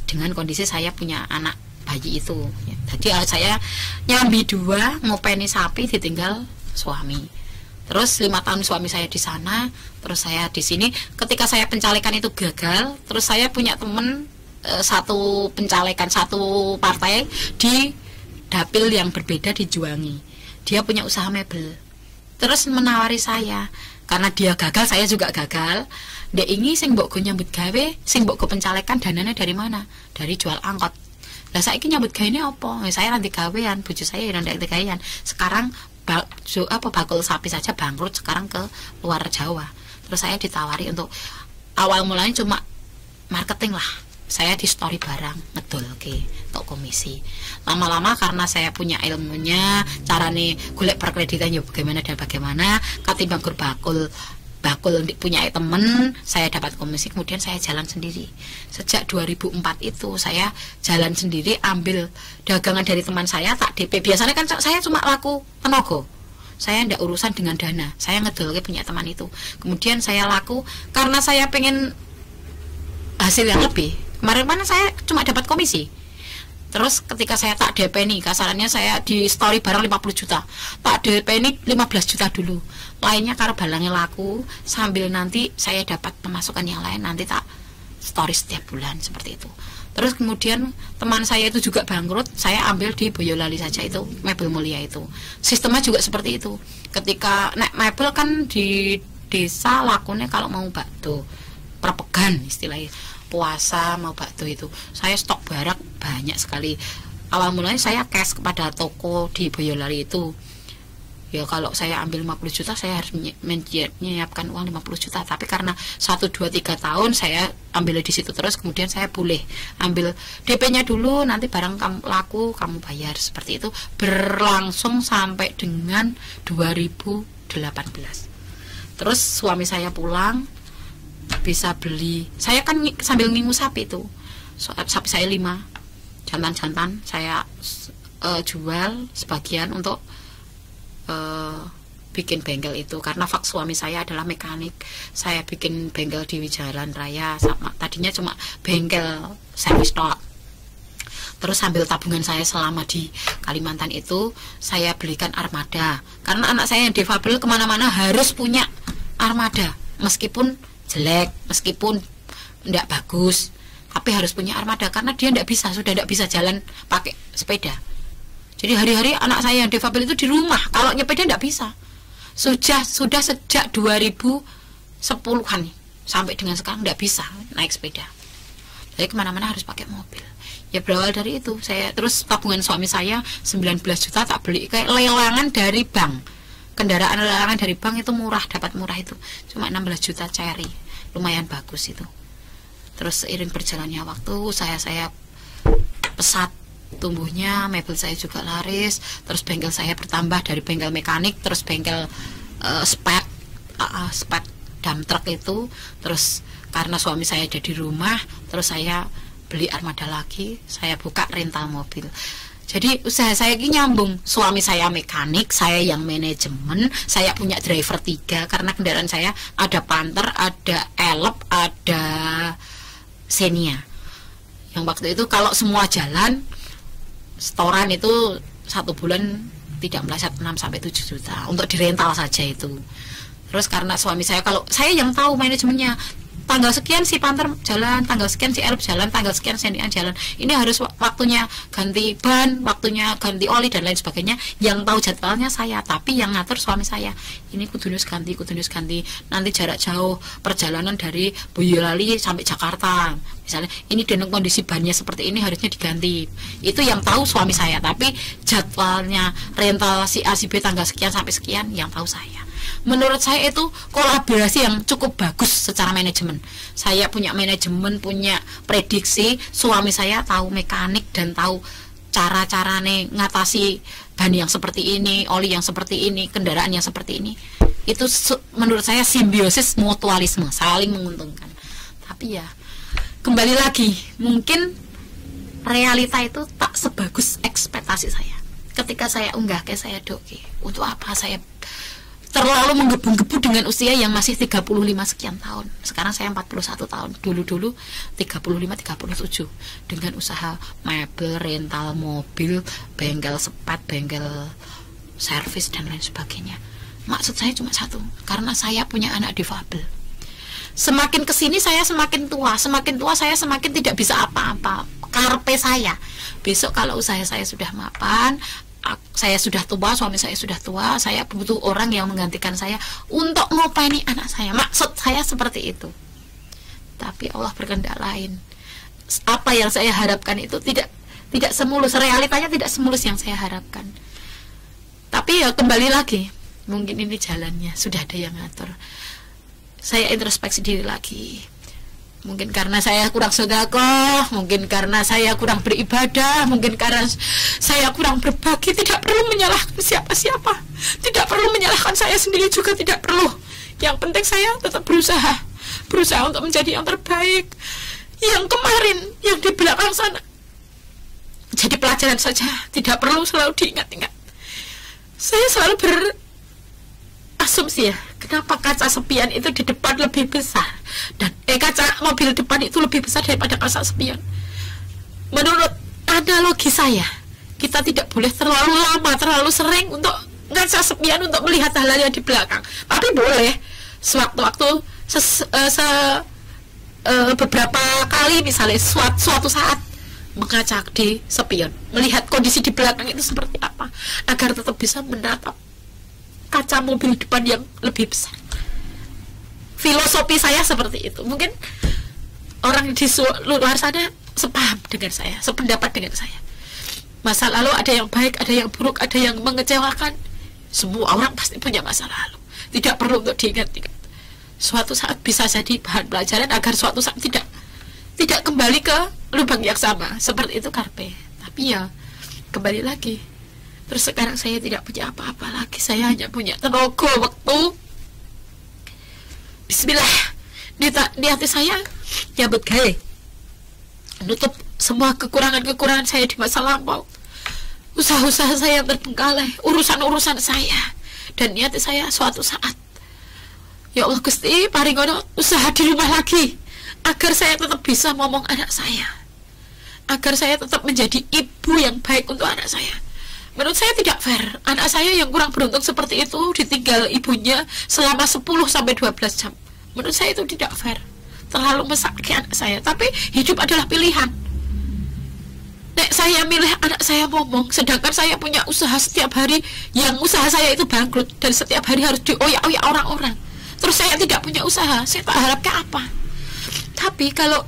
dengan kondisi saya punya anak bayi itu. Jadi saya nyambi 2, ngopeni sapi, ditinggal suami. Terus 5 tahun suami saya di sana, terus saya di sini. Ketika saya pencalekan itu gagal, terus saya punya temen satu pencalekan, satu partai di dapil yang berbeda di Juwangi. Dia punya usaha mebel. Terus menawari saya, karena dia gagal, saya juga gagal. Dia ingin sing mbok go nyambut gawe, sing mbok go pencalekan dananya dari mana? Dari jual angkot. Lah saiki nyambut gawe ini apa? Saya nanti gawean, bojo saya nanti gawean. Sekarang bakul sapi saja bangkrut, sekarang ke luar Jawa. Terus saya ditawari untuk awal mulanya cuma marketing lah, saya di story barang ngedol untuk komisi. Lama-lama karena saya punya ilmunya, cara nih golek perkreditan ya bagaimana dan bagaimana, ketimbang bakul punya temen, saya dapat komisi. Kemudian saya jalan sendiri. Sejak 2004 itu saya jalan sendiri, ambil dagangan dari teman saya, tak DP. Biasanya kan saya cuma laku tenaga, saya tidak urusan dengan dana, saya ngedolke punya teman itu. Kemudian saya laku karena saya pengen hasil yang lebih. Kemarin mana saya cuma dapat komisi. Terus ketika saya tak DP nih, kasarannya saya di story barang 50 juta, tak DP ini 15 juta dulu, lainnya kalau barangnya laku, sambil nanti saya dapat pemasukan yang lain, nanti tak story setiap bulan, seperti itu. Terus kemudian teman saya itu juga bangkrut, saya ambil di Boyolali saja, itu Mebel Mulia itu. Sistemnya juga seperti itu. Ketika nek mebel kan di desa lakunya kalau mau bakdo perpegan istilahnya, puasa mau bakdo itu saya stok barang banyak sekali. Awal mulanya saya cash kepada toko di Boyolali itu. Ya kalau saya ambil 50 juta saya harus menyiapkan uang 50 juta. Tapi karena 1, 2, 3 tahun saya ambil di situ terus, kemudian saya boleh ambil DP-nya dulu, nanti barang kamu laku kamu bayar, seperti itu. Berlangsung sampai dengan 2018. Terus suami saya pulang, bisa beli, saya kan sambil ngingu sapi itu, sapi saya 5 jantan-jantan, saya jual sebagian untuk bikin bengkel itu, karena fak suami saya adalah mekanik. Saya bikin bengkel di Jalan Raya, sama tadinya cuma bengkel servis tok. Terus sambil tabungan saya selama di Kalimantan itu, saya belikan armada, karena anak saya yang difabel kemana-mana harus punya armada, meskipun jelek, meskipun tidak bagus, tapi harus punya armada, karena dia sudah tidak bisa jalan pakai sepeda. Jadi hari-hari anak saya yang difabel itu di rumah, kalau nyepeda tidak bisa. Sudah sejak 2010-an sampai dengan sekarang tidak bisa naik sepeda. Jadi kemana-mana harus pakai mobil. Ya berawal dari itu, saya terus tabungan suami saya 19 juta tak beli kayak lelangan dari bank. Kendaraan lelangan dari bank itu murah, dapat murah itu cuma 16 juta Cherry, lumayan bagus itu. Terus seiring berjalannya waktu saya pesat tumbuhnya, mebel saya juga laris, terus bengkel saya bertambah dari bengkel mekanik, terus bengkel spek dump truck itu. Terus karena suami saya ada di rumah, terus saya beli armada lagi, saya buka rental mobil. Jadi usaha saya ini nyambung. Suami saya mekanik, saya yang manajemen, saya punya driver 3 karena kendaraan saya ada Panther, ada Elep, ada Xenia. Yang waktu itu kalau semua jalan, setoran itu 1 bulan tidak meleset 6 sampai 7 juta untuk dirental saja itu. Terus karena suami saya, kalau saya yang tahu manajemennya, tanggal sekian si Panther jalan, tanggal sekian si Elf jalan, tanggal sekian Xenia jalan. Ini harus waktunya ganti ban, waktunya ganti oli dan lain sebagainya. Yang tahu jadwalnya saya, tapi yang ngatur suami saya. Ini kudunus ganti, kudunus ganti. Nanti jarak jauh perjalanan dari Boyolali sampai Jakarta. Misalnya ini dengan kondisi bannya seperti ini harusnya diganti. Itu yang tahu suami saya, tapi jadwalnya rental si A si B tanggal sekian sampai sekian yang tahu saya. Menurut saya itu kolaborasi yang cukup bagus secara manajemen. Saya punya manajemen, punya prediksi, suami saya tahu mekanik dan tahu cara-cara ngatasi ban yang seperti ini, oli yang seperti ini, kendaraan yang seperti ini. Itu menurut saya simbiosis mutualisme, saling menguntungkan. Tapi ya kembali lagi, mungkin realita itu tak sebagus ekspektasi saya. Ketika saya unggah ke saya doke, untuk apa saya terlalu menggebu-gebu dengan usia yang masih 35 sekian tahun. Sekarang saya 41 tahun. Dulu-dulu 35-37 dengan usaha mebel, rental mobil, bengkel sepat, bengkel servis dan lain sebagainya. Maksud saya cuma satu, karena saya punya anak difabel. Semakin kesini saya semakin tua saya semakin tidak bisa apa-apa. Karpe saya, besok kalau usaha saya sudah mapan, saya sudah tua, suami saya sudah tua, saya butuh orang yang menggantikan saya untuk ngopeni anak saya. Maksud saya seperti itu. Tapi Allah berkehendak lain. Apa yang saya harapkan itu tidak semulus, realitanya tidak semulus yang saya harapkan. Tapi ya kembali lagi, mungkin ini jalannya, sudah ada yang ngatur. Saya introspeksi diri lagi. Mungkin karena saya kurang sedekah, mungkin karena saya kurang beribadah, mungkin karena saya kurang berbagi. Tidak perlu menyalahkan siapa-siapa, tidak perlu menyalahkan saya sendiri juga, tidak perlu. Yang penting saya tetap berusaha untuk menjadi yang terbaik. Yang kemarin, yang di belakang sana, jadi pelajaran saja, tidak perlu selalu diingat-ingat. Saya selalu berasumsi ya, kenapa kaca spion itu di depan lebih besar dan kaca mobil depan itu lebih besar daripada kaca spion. Menurut analogi saya, kita tidak boleh terlalu lama, terlalu sering untuk kaca spion untuk melihat hal-hal yang di belakang. Tapi boleh sewaktu-waktu beberapa kali, misalnya suatu saat mengaca di spion, melihat kondisi di belakang itu seperti apa, agar tetap bisa menatap kaca mobil depan yang lebih besar. Filosofi saya seperti itu. Mungkin orang di luar sana sepaham dengan saya, sependapat dengan saya. Masa lalu ada yang baik, ada yang buruk, ada yang mengecewakan. Semua orang pasti punya masa lalu, tidak perlu untuk diingat-ingat. Suatu saat bisa jadi bahan pelajaran agar suatu saat tidak kembali ke lubang yang sama. Seperti itu karpe. Tapi ya kembali lagi, terus sekarang saya tidak punya apa-apa lagi. Saya hanya punya tenaga, waktu. Bismillah, di hati saya nyambut gawe, nutup semua kekurangan-kekurangan saya di masa lampau, usaha-usaha saya yang terbengkalai, urusan-urusan saya, dan niat saya suatu saat, ya Allah Gusti, paringono usaha di rumah lagi, agar saya tetap bisa ngomong anak saya, agar saya tetap menjadi ibu yang baik untuk anak saya. Menurut saya tidak fair, anak saya yang kurang beruntung seperti itu ditinggal ibunya selama 10-12 jam. Menurut saya itu tidak fair, terlalu mesakit anak saya. Tapi hidup adalah pilihan. Nek saya milih anak saya ngomong, sedangkan saya punya usaha setiap hari, yang usaha saya itu bangkrut, dan setiap hari harus dioyak-oyak orang-orang. Terus saya tidak punya usaha, saya tak harapkan apa. Tapi kalau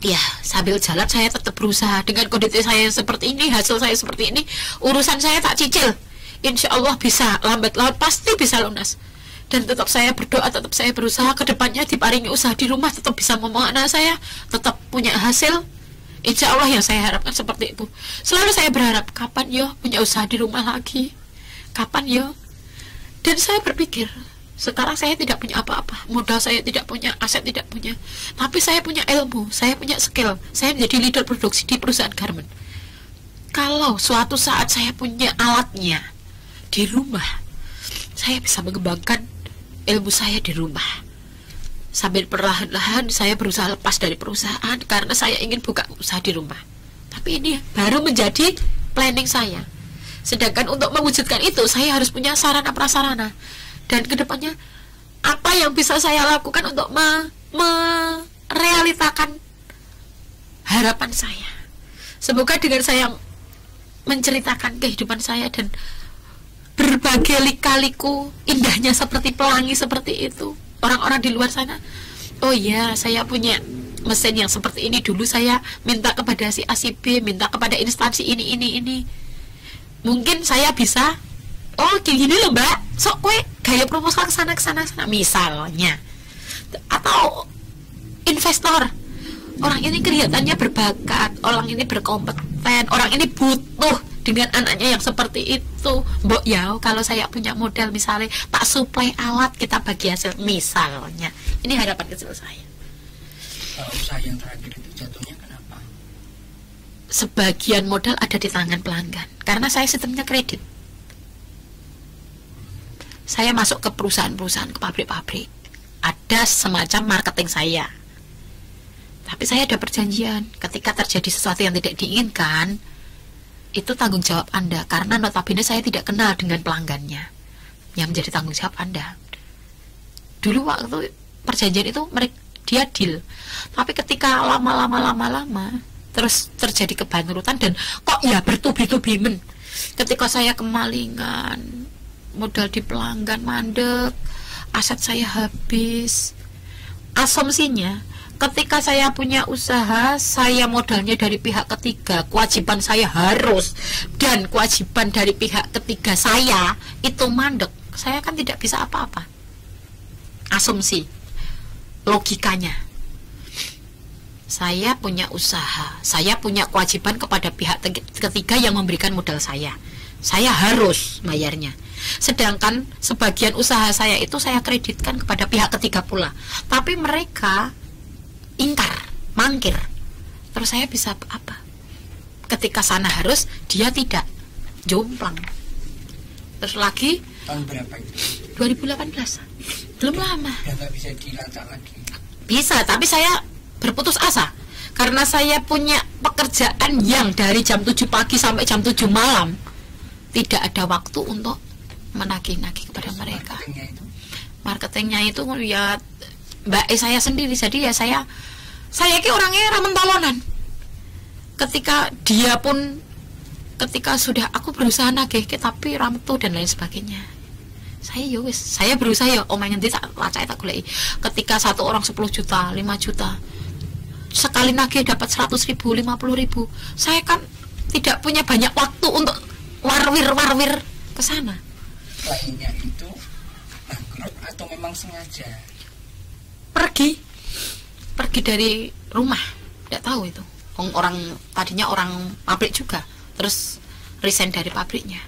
ya sambil jalan saya tetap berusaha, dengan kondisi saya seperti ini, hasil saya seperti ini, urusan saya tak cicil, insya Allah bisa, lambat laun pasti bisa lunas. Dan tetap saya berdoa, tetap saya berusaha, kedepannya diparingi usaha di rumah, tetap bisa ngomong anak saya, tetap punya hasil, insya Allah yang saya harapkan seperti itu. Selalu saya berharap, kapan yo punya usaha di rumah lagi, kapan yo. Dan saya berpikir, sekarang saya tidak punya apa-apa, modal saya tidak punya, aset tidak punya, tapi saya punya ilmu, saya punya skill, saya menjadi leader produksi di perusahaan garment. kalau suatu saat saya punya alatnya di rumah, saya bisa mengembangkan ilmu saya di rumah. Sambil perlahan-lahan saya berusaha lepas dari perusahaan karena saya ingin buka usaha di rumah. Tapi ini baru menjadi planning saya. Sedangkan untuk mewujudkan itu saya harus punya sarana prasarana. Dan kedepannya apa yang bisa saya lakukan untuk merealitakan harapan saya. Semoga dengan saya menceritakan kehidupan saya dan berbagai lika-liku indahnya seperti pelangi seperti itu, orang-orang di luar sana, oh ya, saya punya mesin yang seperti ini, dulu saya minta kepada si A si B, minta kepada instansi ini. Mungkin saya bisa, oh gini loh mbak, sok kue gaya proposal kesana misalnya. Atau investor, orang ini kelihatannya berbakat, orang ini berkompeten, orang ini butuh dengan anaknya yang seperti itu. Mbok ya, kalau saya punya modal misalnya tak suplai alat, kita bagi hasil misalnya. Ini harapan kecil saya. Kalau usaha yang terakhir itu jatuhnya kenapa? Sebagian modal ada di tangan pelanggan karena saya sistemnya kredit. Saya masuk ke perusahaan-perusahaan, ke pabrik-pabrik, ada semacam marketing saya. Tapi saya ada perjanjian, ketika terjadi sesuatu yang tidak diinginkan, itu tanggung jawab Anda, karena notabene saya tidak kenal dengan pelanggannya. Yang menjadi tanggung jawab Anda. Dulu waktu perjanjian itu dia deal. Tapi ketika lama terus terjadi kebangkrutan dan kok ya bertubi-tubi ketika saya kemalingan, modal di pelanggan mandek, aset saya habis. Asumsinya ketika saya punya usaha, saya modalnya dari pihak ketiga, kewajiban saya harus, dan kewajiban dari pihak ketiga saya itu mandek, saya kan tidak bisa apa-apa. Asumsi, logikanya, saya punya usaha, saya punya kewajiban kepada pihak ketiga yang memberikan modal saya harus bayarnya. Sedangkan sebagian usaha saya itu saya kreditkan kepada pihak ketiga pula, tapi mereka ingkar, mangkir. Terus saya bisa apa? Ketika sana harus, dia tidak, jomplang. Terus lagi tahun berapa itu? 2018. Belum lama. Ya nggak bisa dilacak lagi. Bisa, tapi saya berputus asa karena saya punya pekerjaan yang dari jam 7 pagi sampai jam 7 malam. Tidak ada waktu untuk menagih-nagih kepada mereka. Marketingnya itu ya Mbak saya sendiri, jadi ya saya ki orangnya ramentolonan. Ketika dia pun, ketika sudah aku berusaha nagih tapi ramtu dan lain sebagainya, saya berusaha ya omongin nanti tak lacai tak goleki. Ketika satu orang 10 juta, 5 juta, sekali nagih dapat 100.000, 50.000, saya kan tidak punya banyak waktu untuk warwir ke sana. Lainnya itu bangkrut atau memang sengaja? Pergi dari rumah, tidak tahu itu. Orang tadinya orang pabrik juga, terus resign dari pabriknya.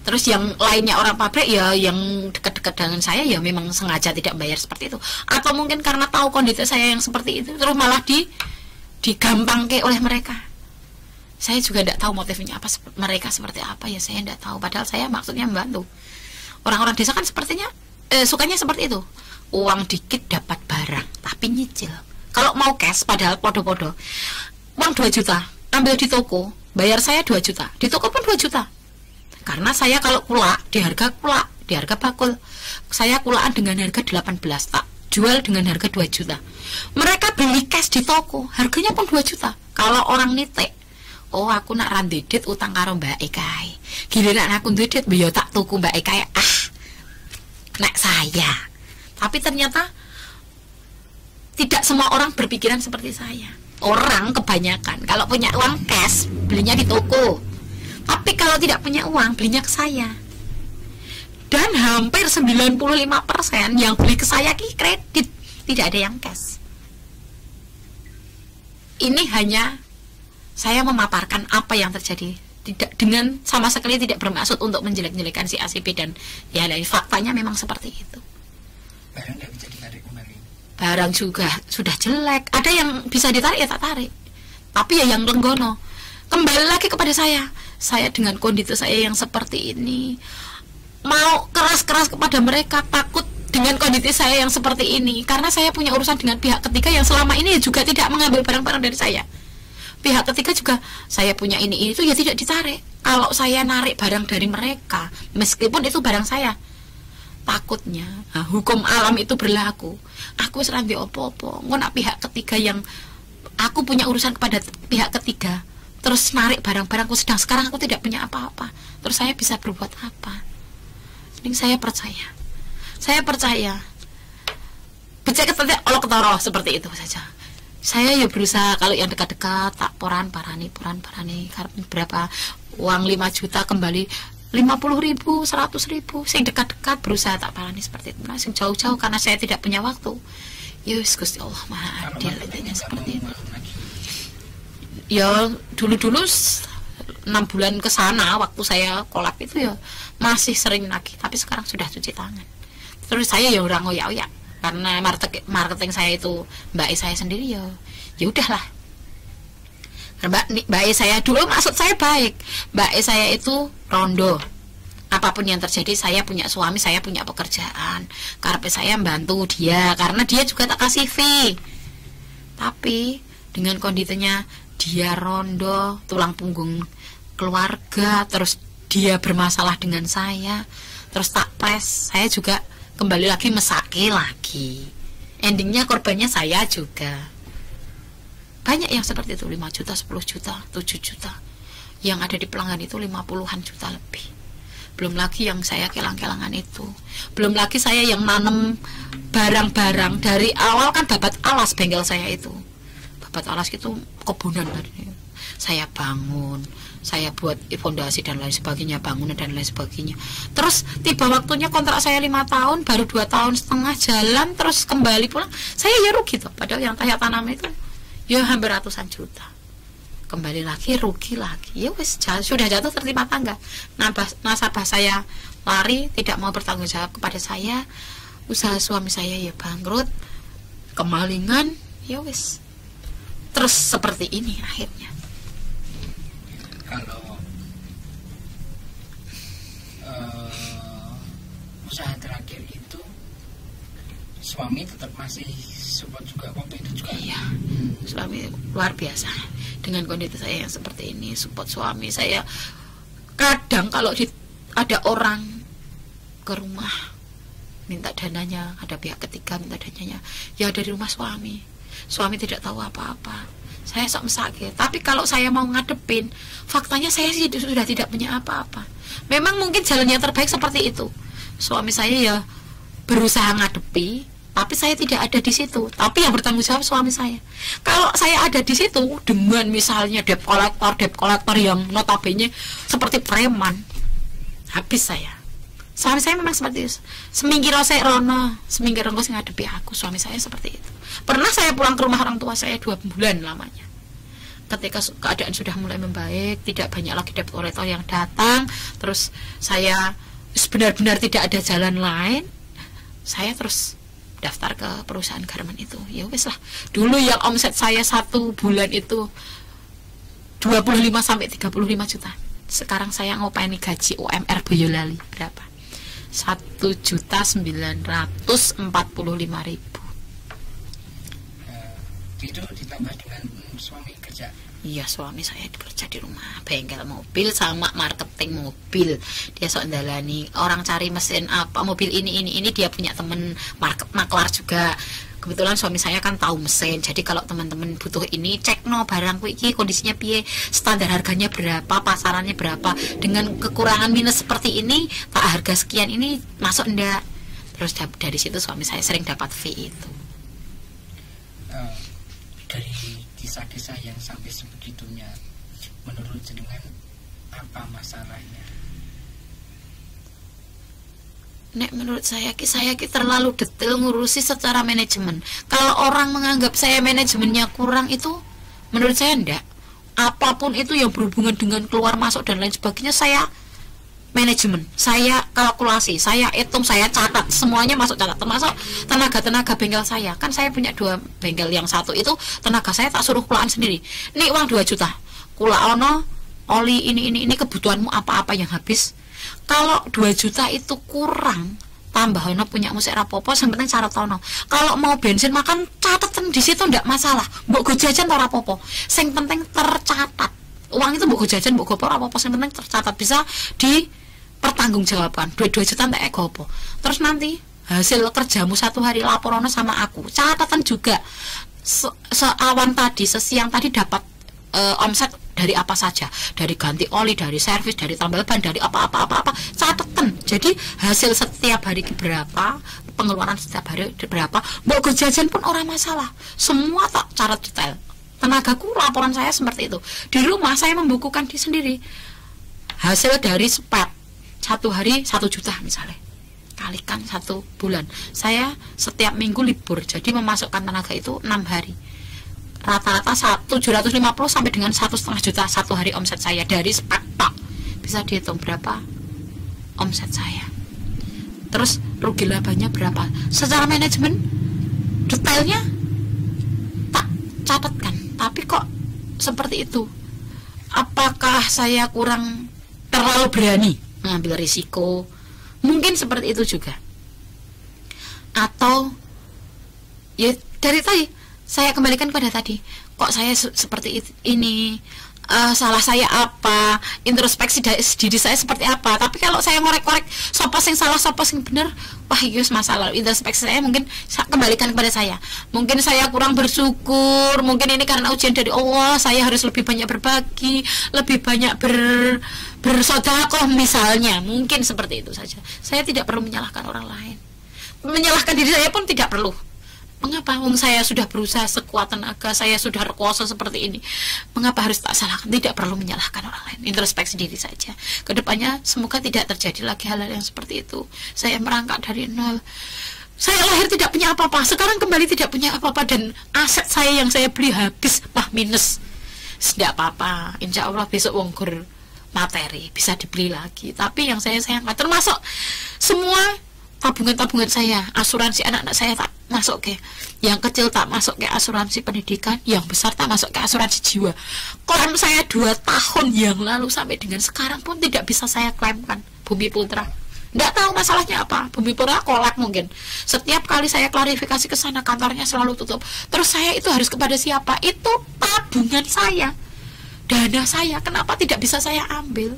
Terus yang lainnya orang pabrik ya, yang dekat-dekat dengan saya ya memang sengaja tidak bayar seperti itu. Atau mungkin karena tahu kondisi saya yang seperti itu, terus malah digampangke oleh mereka. Saya juga tidak tahu motifnya apa, mereka seperti apa ya, saya tidak tahu. Padahal saya maksudnya membantu. Orang-orang desa kan sepertinya sukanya seperti itu. Uang dikit dapat barang, tapi nyicil. Kalau mau cash, padahal podo-podo. Uang 2 juta, ambil di toko, bayar saya 2 juta. Di toko pun 2 juta. Karena saya kalau kulak, di harga bakul. Saya kulaan dengan harga 18, tak jual dengan harga 2 juta. Mereka beli cash di toko, harganya pun 2 juta. Kalau orang nitek, oh aku nak randedit utang karo Mbak Ekai. Giliran aku ndedit, biar tak tuku Mbak Ekai. Nak saya. Tapi ternyata tidak semua orang berpikiran seperti saya. Orang kebanyakan kalau punya uang cash belinya di toko, tapi kalau tidak punya uang belinya ke saya. Dan hampir 95% yang beli ke saya kredit, tidak ada yang cash. Ini hanya saya memaparkan apa yang terjadi, tidak dengan sama sekali tidak bermaksud untuk menjelek-jelekan si ACP dan ya lain. Faktanya memang seperti itu. Barang tidak bisa ditarik kembali. Barang juga sudah jelek. Ada yang bisa ditarik ya tak tarik. Tapi ya yang lenggono. kembali lagi kepada saya dengan kondisi saya yang seperti ini, mau keras-keras kepada mereka, takut dengan kondisi saya yang seperti ini, karena saya punya urusan dengan pihak ketiga yang selama ini juga tidak mengambil barang-barang dari saya. Pihak ketiga juga, saya punya ini itu ya tidak ditarik. Kalau saya narik barang dari mereka, meskipun itu barang saya, takutnya hukum alam itu berlaku. Aku serambi opo-opo, ngono pihak ketiga yang aku punya urusan kepada pihak ketiga, terus narik barang-barangku, sedang sekarang aku tidak punya apa-apa, terus saya bisa berbuat apa? Ini saya percaya becek ketika Allah ketara seperti itu saja. Saya ya berusaha, kalau yang dekat-dekat tak parani berapa uang 5 juta kembali 50.000, 100.000, sing dekat-dekat berusaha tak parani seperti itu. Nah, sing jauh-jauh karena saya tidak punya waktu. Yus Gusti Allah Maha Adil, intinya seperti itu. Ya dulu 6 bulan ke sana waktu saya kolab itu ya masih sering nagih, tapi sekarang sudah cuci tangan. Terus saya ya orang ngoyak-ngoyak karena marketing saya itu mbak saya sendiri, ya udahlah. Mbak saya dulu maksud saya baik, mbak saya itu rondo, apapun yang terjadi saya punya suami, saya punya pekerjaan, karena saya membantu dia karena dia juga tak kasih fee. Tapi dengan kondisinya dia rondo, tulang punggung keluarga, terus dia bermasalah dengan saya, terus tak pres, saya juga kembali lagi mesake lagi. Endingnya korbannya saya juga. Banyak yang seperti itu, 5 juta, 10 juta, 7 juta. Yang ada di pelanggan itu 50-an juta lebih. Belum lagi yang saya kelang-kelangan itu. Belum lagi saya yang nanem barang-barang dari awal, kan babat alas bengkel saya itu. Babat alas itu kebunan tadi. Saya bangun, saya buat fondasi dan lain sebagainya, bangunan dan lain sebagainya. Terus tiba waktunya kontrak saya 5 tahun, baru 2,5 tahun jalan, terus kembali pulang, saya ya rugi tuh. Padahal yang saya tanam itu ya hampir ratusan juta. Kembali lagi rugi lagi. Ya wes, sudah jatuh tertimpa tangga. Nasabah saya lari, tidak mau bertanggung jawab kepada saya. Usaha suami saya ya bangkrut, kemalingan, ya wes. Terus seperti ini akhirnya. Kalau usaha terakhir itu suami tetap masih support juga waktu itu juga. Iya, suami luar biasa. Dengan kondisi saya yang seperti ini, support suami saya. Kadang kalau ada orang ke rumah minta dananya, ada pihak ketiga minta dananya, ya dari rumah suami. Suami tidak tahu apa-apa. Saya sok mesake. Tapi kalau saya mau ngadepin, faktanya saya sih sudah tidak punya apa-apa. Memang mungkin jalannya terbaik seperti itu. Suami saya ya berusaha ngadepi, tapi saya tidak ada di situ. Tapi yang bertanggung jawab suami saya. Kalau saya ada di situ dengan misalnya debt collector yang notabene seperti preman, habis saya. Suami saya memang seperti itu. Semingkir saya rono, semingkir rono saya ngadepi aku. Suami saya seperti itu. Pernah saya pulang ke rumah orang tua saya 2 bulan lamanya. Ketika keadaan sudah mulai membaik, tidak banyak lagi debt collector yang datang, terus saya benar-benar tidak ada jalan lain, saya terus daftar ke perusahaan garment itu. Ya wes lah. Dulu yang omset saya 1 bulan itu 25 sampai 35 juta. Sekarang saya ngopeni gaji UMR Boyolali berapa? 1.945.000. Itu ditambah dengan suami kerja. Iya, suami saya bekerja di rumah, bengkel mobil sama marketing mobil. Dia sok ndalani orang cari mesin apa, mobil ini dia punya temen maklar juga. Kebetulan suami saya kan tahu mesin. Jadi kalau teman-teman butuh ini, cek no barangku iki kondisinya piye, standar harganya berapa, pasarannya berapa. Dengan kekurangan minus seperti ini, tak harga sekian ini masuk ndak. Terus dari situ suami saya sering dapat fee itu. Dari kisah-kisah yang sampai sebegitunya, menurut jenengan apa masalahnya? Nek menurut saya terlalu detail ngurusi secara manajemen. Kalau orang menganggap saya manajemennya kurang, itu menurut saya enggak. Apapun itu yang berhubungan dengan keluar masuk dan lain sebagainya, saya manajemen, saya kalkulasi, saya hitung, saya catat, semuanya masuk catat, termasuk tenaga bengkel saya. Kan saya punya 2 bengkel, yang satu itu tenaga saya tak suruh kelolaan sendiri. Nih uang 2 juta, kula ono oli ini kebutuhanmu apa-apa yang habis. Kalau 2 juta itu kurang, tambah ono punya musik rapopo, yang penting syarat ono. Kalau mau bensin makan catatan di situ ndak masalah. Mbok go jajan ora rapopo. Sing penting tercatat. Uang itu mbok go jajan, mbok gopo rapopo, sing penting tercatat, bisa di pertanggungjawaban. 2 juta entek gopo. Terus nanti hasil kerjamu 1 hari laporannya sama aku. Catatan juga. Seawan tadi, sesiang tadi dapat omset dari apa saja, dari ganti oli, dari servis, dari tambal ban, dari apa catatan. Jadi hasil setiap hari berapa, pengeluaran setiap hari berapa, mau go jajan pun orang masalah, semua tak catat detail. Tenagaku, laporan saya seperti itu. Di rumah saya membukukan di sendiri hasil dari spot 1 hari 1 juta misalnya, kalikan 1 bulan. Saya setiap minggu libur, jadi memasukkan tenaga itu 6 hari. Rata-rata 750 sampai dengan 1,5 juta 1 hari omset saya dari spek tok. Bisa dihitung berapa omset saya. Terus rugi labanya berapa. Secara manajemen detailnya tak catatkan. Tapi kok seperti itu? Apakah saya kurang terlalu berani mengambil risiko? Mungkin seperti itu juga. Atau ya dari tadi saya kembalikan kepada tadi, kok saya seperti ini, salah saya apa, introspeksi diri saya seperti apa. Tapi kalau saya ngorek-ngorek sopo sing salah, sopo sing bener, wah itu masalah. Introspeksi saya mungkin kembalikan kepada saya. Mungkin saya kurang bersyukur, mungkin ini karena ujian dari Allah, saya harus lebih banyak berbagi, lebih banyak bersedekah misalnya. Mungkin seperti itu saja. Saya tidak perlu menyalahkan orang lain. Menyalahkan diri saya pun tidak perlu. Mengapa? Saya sudah berusaha sekuat tenaga, saya sudah rekoso seperti ini. Mengapa harus tak salahkan? Tidak perlu menyalahkan orang lain. Introspeksi diri saja. Kedepannya semoga tidak terjadi lagi hal-hal yang seperti itu. Saya merangkak dari nol. Saya lahir tidak punya apa-apa, sekarang kembali tidak punya apa-apa, dan aset saya yang saya beli habis, minus. Tidak apa-apa. Insya Allah besok wongkur materi bisa dibeli lagi. Tapi yang saya sayangkan termasuk semua tabungan saya, asuransi anak-anak saya tak masuk ke, yang kecil tak masuk ke asuransi pendidikan, yang besar tak masuk ke asuransi jiwa. Klaim saya 2 tahun yang lalu sampai dengan sekarang pun tidak bisa saya klaimkan. Bumi Putra tidak tahu masalahnya apa. Bumi Putra kolak mungkin. Setiap kali saya klarifikasi ke sana, kantornya selalu tutup. Terus saya itu harus kepada siapa? Itu tabungan saya, dana saya, kenapa tidak bisa saya ambil?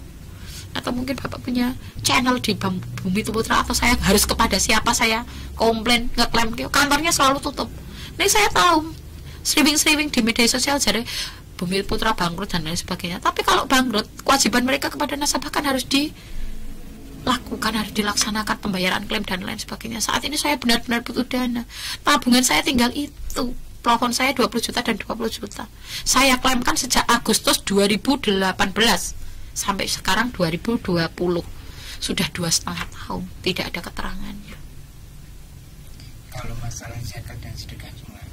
Atau mungkin Bapak punya channel di Bumi Putra, atau saya harus kepada siapa saya komplain, ngeklaim, kantornya selalu tutup. Ini saya tahu streaming di media sosial jadi Bumi Putra bangkrut dan lain sebagainya. Tapi kalau bangkrut, kewajiban mereka kepada nasabah kan harus dilakukan, harus dilaksanakan pembayaran klaim dan lain sebagainya. Saat ini saya benar-benar butuh dana. Tabungan saya tinggal itu. Plafon saya 20 juta dan 20 juta. Saya klaimkan sejak Agustus 2018 sampai sekarang 2020. Sudah 2,5 tahun tidak ada keterangannya. Kalau masalah zakat dan sedekah gimana?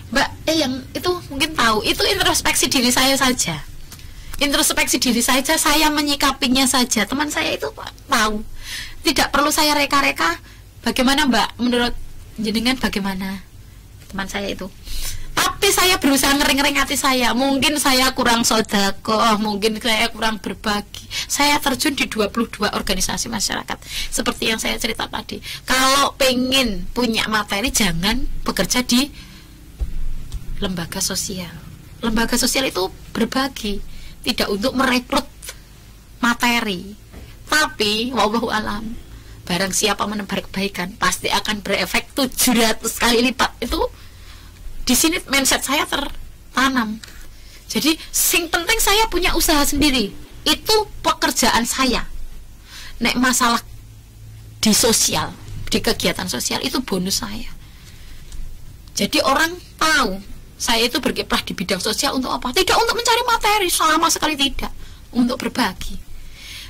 Mbak, yang itu mungkin tahu, itu introspeksi diri saya saja. Introspeksi diri saja, saya menyikapinya saja. Teman saya itu tahu. Tidak perlu saya reka-reka. Bagaimana Mbak, menurut jenengan bagaimana? Teman saya itu. Tapi saya berusaha ngering-ngering hati saya. Mungkin saya kurang sedekah, mungkin saya kurang berbagi. Saya terjun di 22 organisasi masyarakat. Seperti yang saya cerita tadi. Kalau pengen punya materi, jangan bekerja di lembaga sosial. Lembaga sosial itu berbagi, tidak untuk merekrut materi. Tapi wallahu alam, barang siapa menebar kebaikan pasti akan berefek 700 kali lipat. Itu di sini mindset saya tertanam. Jadi sing penting saya punya usaha sendiri. Itu pekerjaan saya. Nek masalah di sosial, di kegiatan sosial, itu bonus saya. Jadi orang tahu saya itu berkiprah di bidang sosial untuk apa? Tidak untuk mencari materi, sama sekali tidak. Untuk berbagi.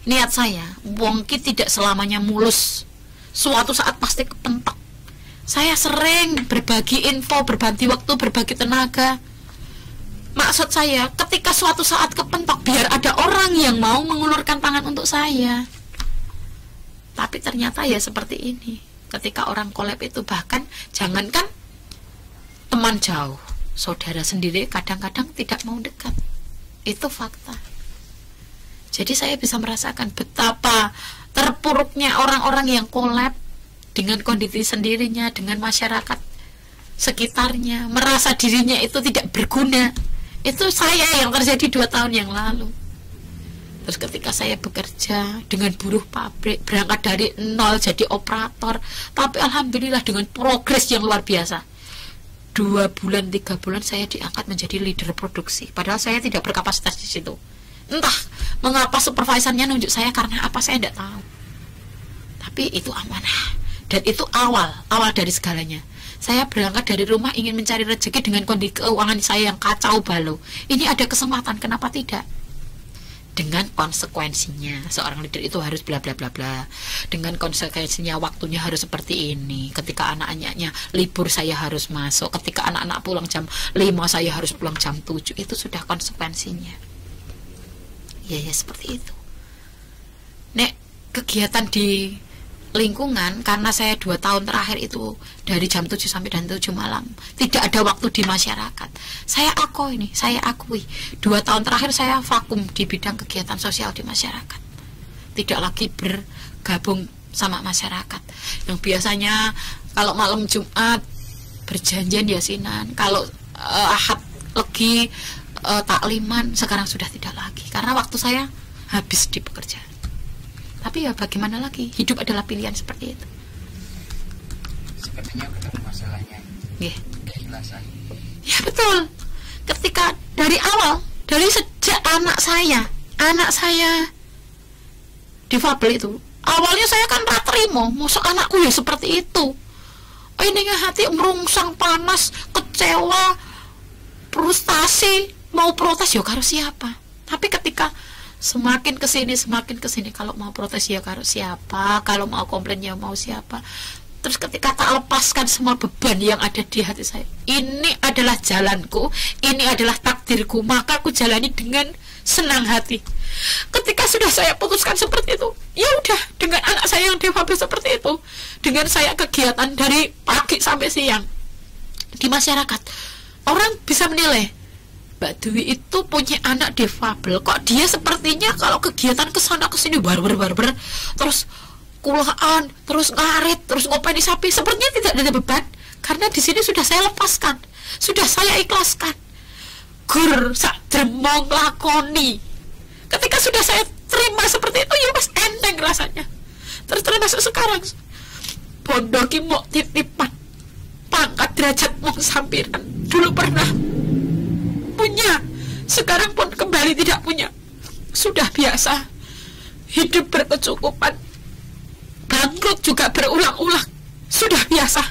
Niat saya, wongki tidak selamanya mulus. Suatu saat pasti kepentok. Saya sering berbagi info, berbagi waktu, berbagi tenaga. Maksud saya, ketika suatu saat kepentok, biar ada orang yang mau mengulurkan tangan untuk saya. Tapi ternyata ya seperti ini. Ketika orang collab itu, bahkan jangankan teman jauh, saudara sendiri kadang-kadang tidak mau dekat. Itu fakta. Jadi saya bisa merasakan betapa terpuruknya orang-orang yang kolab dengan kondisi sendirinya, dengan masyarakat sekitarnya, merasa dirinya itu tidak berguna. Itu saya yang terjadi 2 tahun yang lalu. Terus ketika saya bekerja dengan buruh pabrik, berangkat dari nol jadi operator, tapi alhamdulillah dengan progres yang luar biasa. 2 bulan, 3 bulan saya diangkat menjadi leader produksi. Padahal saya tidak berkapasitas di situ. Entah mengapa supervisornya nunjuk saya karena apa, saya tidak tahu. Tapi itu amanah. Dan itu awal dari segalanya. Saya berangkat dari rumah ingin mencari rezeki dengan kondisi keuangan saya yang kacau balau. Ini ada kesempatan, kenapa tidak? Dengan konsekuensinya, seorang leader itu harus bla bla bla bla. Dengan konsekuensinya, waktunya harus seperti ini. Ketika anak-anaknya libur, saya harus masuk. Ketika anak-anak pulang jam 5, saya harus pulang jam 7. Itu sudah konsekuensinya. Ya seperti itu. Nek kegiatan di lingkungan, karena saya 2 tahun terakhir itu dari jam 7 sampai jam 7 malam tidak ada waktu di masyarakat. Saya akui 2 tahun terakhir saya vakum di bidang kegiatan sosial di masyarakat, tidak lagi bergabung sama masyarakat. Yang biasanya kalau malam Jumat berjanjian yasinan, kalau Ahad legi takliman, sekarang sudah tidak lagi karena waktu saya habis di pekerjaan. Tapi ya bagaimana lagi, hidup adalah pilihan seperti itu. Sepertinya ketemu masalahnya. Keikhlasan. Ya betul. Ketika dari awal, dari sejak anak saya difabel itu, awalnya saya kan tak terima, masa anakku ya seperti itu. Ini hati merungsang, panas, kecewa, frustasi, mau protes ya karo siapa. Tapi ketika semakin kesini, kalau mau protes ya karo siapa, kalau mau komplain ya mau siapa. Terus ketika tak lepaskan semua beban yang ada di hati saya, ini adalah jalanku, ini adalah takdirku, maka aku jalani dengan senang hati. Ketika sudah saya putuskan seperti itu, ya udah, dengan anak saya yang difabel seperti itu, dengan saya kegiatan dari pagi sampai siang di masyarakat, orang bisa menilai Mbak Dewi itu punya anak difabel, kok dia sepertinya kalau kegiatan kesana kesini barber, terus kulaan, terus ngarit, terus ngopeni sapi, sepertinya tidak ada beban, karena di sini sudah saya lepaskan, sudah saya ikhlaskan. Gur sak dremong lakoni. Ketika sudah saya terima seperti itu, ya mas enteng rasanya. Terus termasuk sekarang bondoki mau titipan pangkat derajat mong sampiran, dulu pernah punya, sekarang pun kembali tidak punya. Sudah biasa hidup berkecukupan, bangkrut juga berulang-ulang, sudah biasa.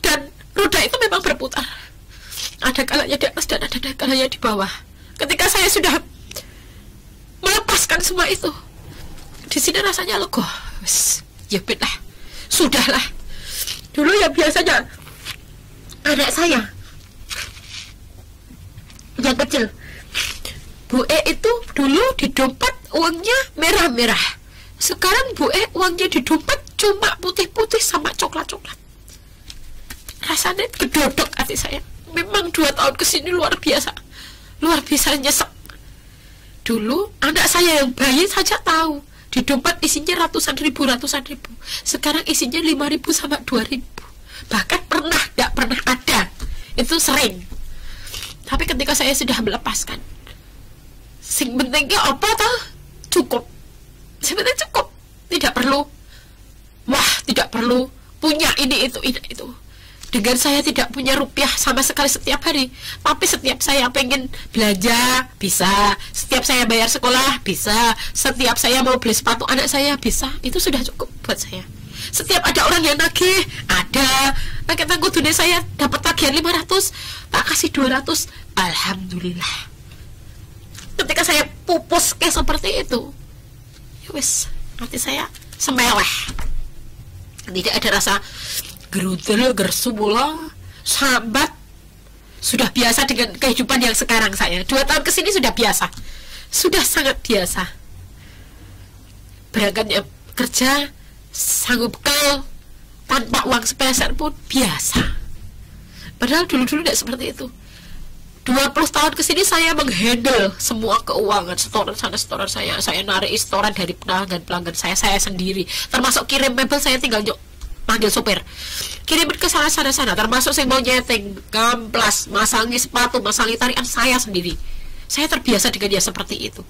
Dan roda itu memang berputar, ada kalanya di atas dan ada kalanya di bawah. Ketika saya sudah melepaskan semua itu, di sini rasanya lega. Ya benar, sudahlah. Dulu ya biasanya anak saya yang kecil, Bu E itu dulu di dompet uangnya merah-merah. Sekarang Bu E uangnya di dompet cuma putih-putih sama coklat-coklat. Rasanya kedodok hati saya. Memang 2 tahun kesini luar biasa nyesek. Dulu anak saya yang bayi saja tahu di dompet isinya ratusan ribu. Sekarang isinya 5.000 sama 2.000. Bahkan tidak pernah ada. Itu sering. Tapi ketika saya sudah melepaskan, sing pentingnya apa toh? Cukup. Sebenarnya cukup. Tidak perlu punya ini itu. Dengan saya tidak punya rupiah sama sekali setiap hari, tapi setiap saya pengen belanja bisa, setiap saya bayar sekolah bisa, setiap saya mau beli sepatu anak saya bisa. Itu sudah cukup buat saya. Setiap ada orang yang nagih, ada pakai tangguh dunia, saya dapat tagihan 500, tak kasih 200, alhamdulillah. Ketika saya pupus kayak seperti itu, ya wis, hati saya semewah, tidak ada rasa gerudel, gersubula, sahabat. Sudah biasa dengan kehidupan yang sekarang saya. 2 tahun kesini sudah biasa, sudah sangat biasa. Berangkatnya kerja, sanggup bekal, tanpa uang sepeser pun biasa. Padahal dulu tidak seperti itu. 20 tahun kesini saya menghandle semua keuangan, setoran sana setoran saya narik setoran dari pelanggan saya sendiri, termasuk kirim mebel saya tinggal panggil sopir kirimin ke sana, termasuk saya mau nyeting, gamplas, masangi sepatu, masangi tarian saya sendiri. Saya terbiasa dengan dia seperti itu.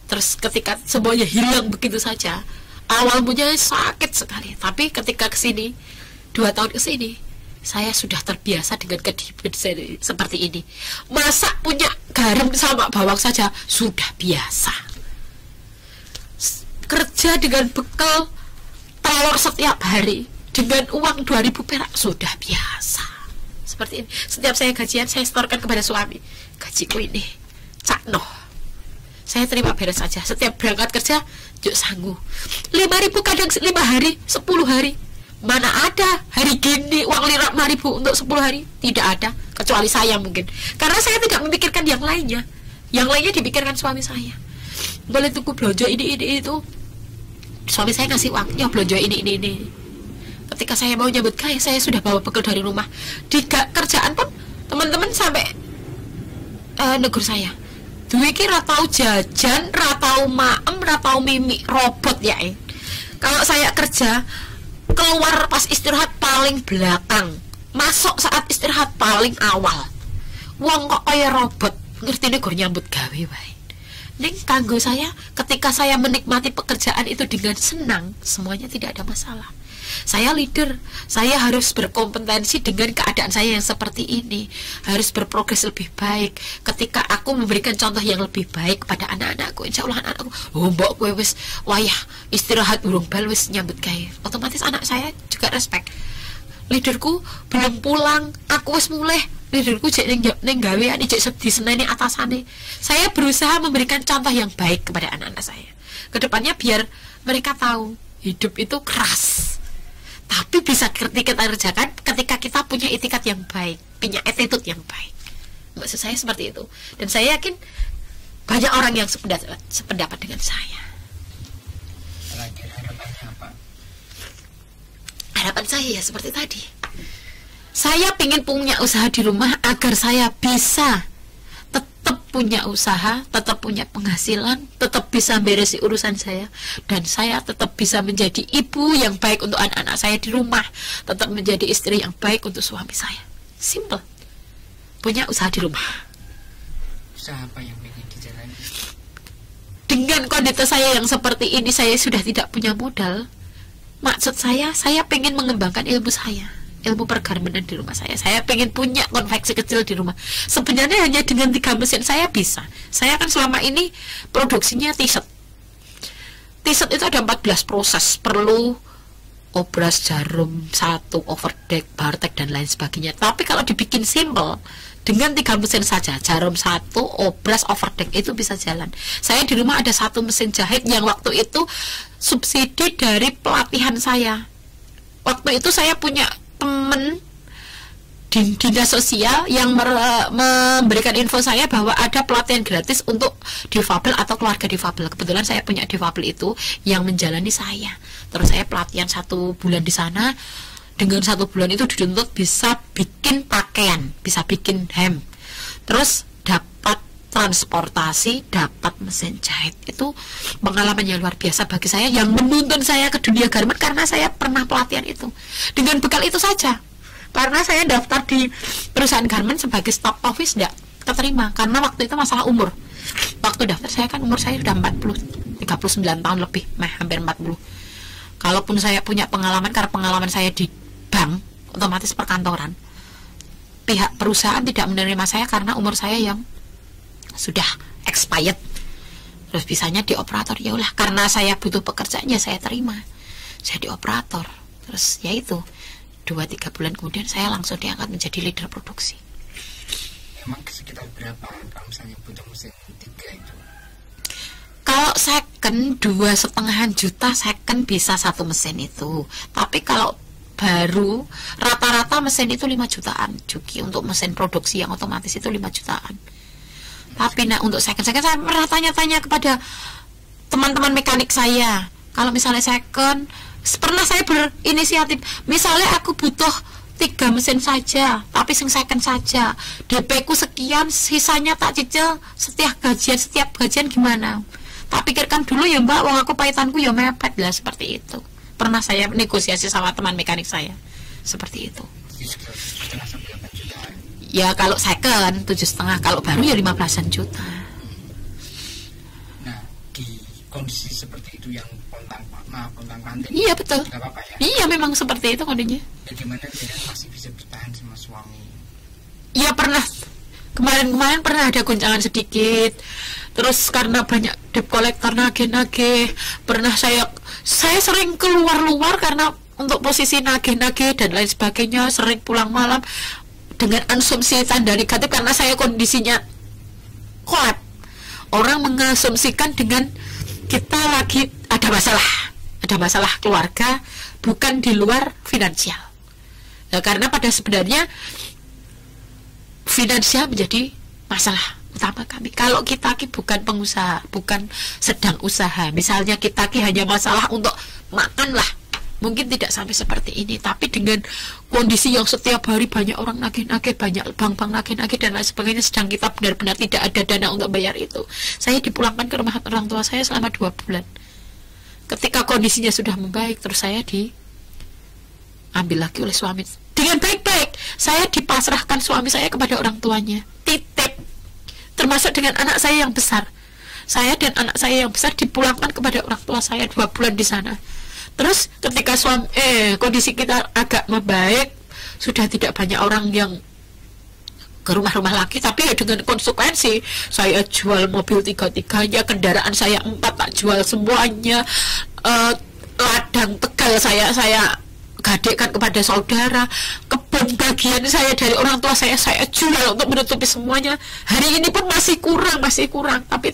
Terus ketika semuanya hilang begitu saja, awal mulanya sakit sekali, tapi ketika kesini 2 tahun kesini saya sudah terbiasa dengan kedipin seperti ini. Masak punya garam sama bawang saja sudah biasa. Kerja dengan bekal telur setiap hari dengan uang 2.000 perak sudah biasa. Seperti ini. Setiap saya gajian saya setorkan kepada suami. Gajiku ini, Cak Noh. Saya terima beres saja. Setiap berangkat kerja, yuk sanggup. 5.000 kadang 5 hari, 10 hari. Mana ada hari gini uang lira 5.000 untuk 10 hari? Tidak ada, kecuali saya mungkin. Karena saya tidak memikirkan yang lainnya. Yang lainnya dipikirkan suami saya. Boleh tunggu belanja ini itu. Suami saya ngasih uang, ya belanja ini. Ketika saya mau nyambut gawe, saya sudah bawa bekal dari rumah. Di kerjaan pun teman-teman sampai negur saya. Duwe iki ra tau jajan, ra tau maem, ra tau mimik robot ya. Kalau saya kerja keluar pas istirahat paling belakang, masuk saat istirahat paling awal. Wong kok kayak robot, ngerti nih gur nyambut gawe wae. Ning kanggo saya, ketika saya menikmati pekerjaan itu dengan senang, semuanya tidak ada masalah. Saya leader, saya harus berkompetensi dengan keadaan saya yang seperti ini, harus berprogres lebih baik. Ketika aku memberikan contoh yang lebih baik kepada anak-anakku, insya Allah anak-anakku, oh mbok kowe wis wayah istirahat urung bal wis nyambut gawe. Otomatis anak saya juga respect. Leaderku belum pulang, aku wis mulai. Leaderku cek ning gawean cek diseneni atasane. Saya berusaha memberikan contoh yang baik kepada anak-anak saya. Kedepannya biar mereka tahu hidup itu keras, tapi bisa kita kerjakan ketika kita punya etikat yang baik, punya attitude yang baik. Maksud saya seperti itu. Dan saya yakin banyak orang yang sependapat dengan saya. Terakhir harapannya apa? Harapan saya ya seperti tadi. Saya ingin punya usaha di rumah agar saya bisa tetap punya usaha, tetap punya penghasilan, tetap bisa beresi urusan saya, dan saya tetap bisa menjadi ibu yang baik untuk anak-anak saya di rumah, tetap menjadi istri yang baik untuk suami saya. Simple. Punya usaha di rumah. Usaha apa yang ingin dijalani? Dengan kondisi saya yang seperti ini, saya sudah tidak punya modal. Maksud saya pengen mengembangkan ilmu saya, ilmu pergarmenan di rumah saya. Saya pengen punya konveksi kecil di rumah. Sebenarnya hanya dengan 3 mesin saya bisa. Saya kan selama ini produksinya t-shirt. T-shirt itu ada 14 proses. Perlu obras, jarum, 1, overdeck, bartek, dan lain sebagainya. Tapi kalau dibikin simple, dengan 3 mesin saja, jarum 1, obras, overdeck, itu bisa jalan. Saya di rumah ada 1 mesin jahit yang waktu itu subsidi dari pelatihan saya. Waktu itu saya punya teman di dinas sosial yang memberikan info saya bahwa ada pelatihan gratis untuk difabel atau keluarga difabel. Kebetulan saya punya difabel itu yang menjalani saya. Terus saya pelatihan 1 bulan di sana. Dengan 1 bulan itu dituntut bisa bikin pakaian, bisa bikin hem. Terus dapat transportasi, dapat mesin jahit. Itu pengalaman yang luar biasa bagi saya, yang menuntun saya ke dunia garment karena saya pernah pelatihan itu. Dengan bekal itu saja, karena saya daftar di perusahaan garment sebagai staff office, tidak keterima karena waktu itu masalah umur. Waktu daftar saya kan umur saya sudah 39 tahun lebih, hampir 40. Kalaupun saya punya pengalaman, karena pengalaman saya di bank, otomatis perkantoran, pihak perusahaan tidak menerima saya karena umur saya yang sudah expired. Terus bisanya di operator, ya ulah karena saya butuh pekerjaan ya saya terima, saya di operator. Terus ya itu 2-3 bulan kemudian saya langsung diangkat menjadi leader produksi. Emang sekitar berapa kalau misalnya butuh mesin 3 itu? Kalau second 2,5 juta second bisa 1 mesin itu. Tapi kalau baru rata-rata mesin itu 5 jutaan Juki, untuk mesin produksi yang otomatis itu 5 jutaan. Tapi nah untuk second saya pernah tanya-tanya kepada teman-teman mekanik saya, kalau misalnya second, pernah saya berinisiatif, misalnya aku butuh 3 mesin saja, tapi sing second saja. DP ku sekian, sisanya tak cicil setiap gajian gimana? Tak pikirkan dulu ya Mbak, wong aku pahitanku ya mepet lah, seperti itu. Pernah saya negosiasi sama teman mekanik saya seperti itu. Ya kalau second 7,5, kalau baru ya 15 juta. Nah, di kondisi seperti itu yang pontang panting. Iya betul. Gak apa-apa ya. Iya memang seperti itu kondisinya. Bagaimana dia masih bisa bertahan sama suami? Iya pernah. Kemarin pernah ada goncangan sedikit. Terus karena banyak debt collector nagih-nagih, pernah saya sering keluar karena untuk posisi nagih-nagih dan lain sebagainya, sering pulang malam dengan asumsi tanda negatif karena saya kondisinya kolap. Orang mengasumsikan dengan kita lagi ada masalah keluarga, bukan di luar finansial. Nah, karena pada sebenarnya finansial menjadi masalah utama kami. Kalau kita bukan pengusaha, bukan sedang usaha, misalnya kita hanya masalah untuk makan lah, mungkin tidak sampai seperti ini. Tapi dengan kondisi yang setiap hari banyak orang nagih-nagih, banyak bank-bank nagih-nagih dan lain sebagainya, sedang kita benar-benar tidak ada dana untuk bayar itu. Saya dipulangkan ke rumah orang tua saya selama 2 bulan. Ketika kondisinya sudah membaik, terus saya diambil lagi oleh suami dengan baik-baik. Saya dipasrahkan suami saya kepada orang tuanya, titip, termasuk dengan anak saya yang besar. Saya dan anak saya yang besar dipulangkan kepada orang tua saya 2 bulan di sana. Terus ketika kondisi kita agak membaik, sudah tidak banyak orang yang ke rumah-rumah lagi, tapi ya dengan konsekuensi saya jual mobil 3-3-nya, kendaraan saya 4 tak jual semuanya, ladang Tegal saya gadekkan kepada saudara, kebun bagian saya dari orang tua saya jual untuk menutupi semuanya. Hari ini pun masih kurang, tapi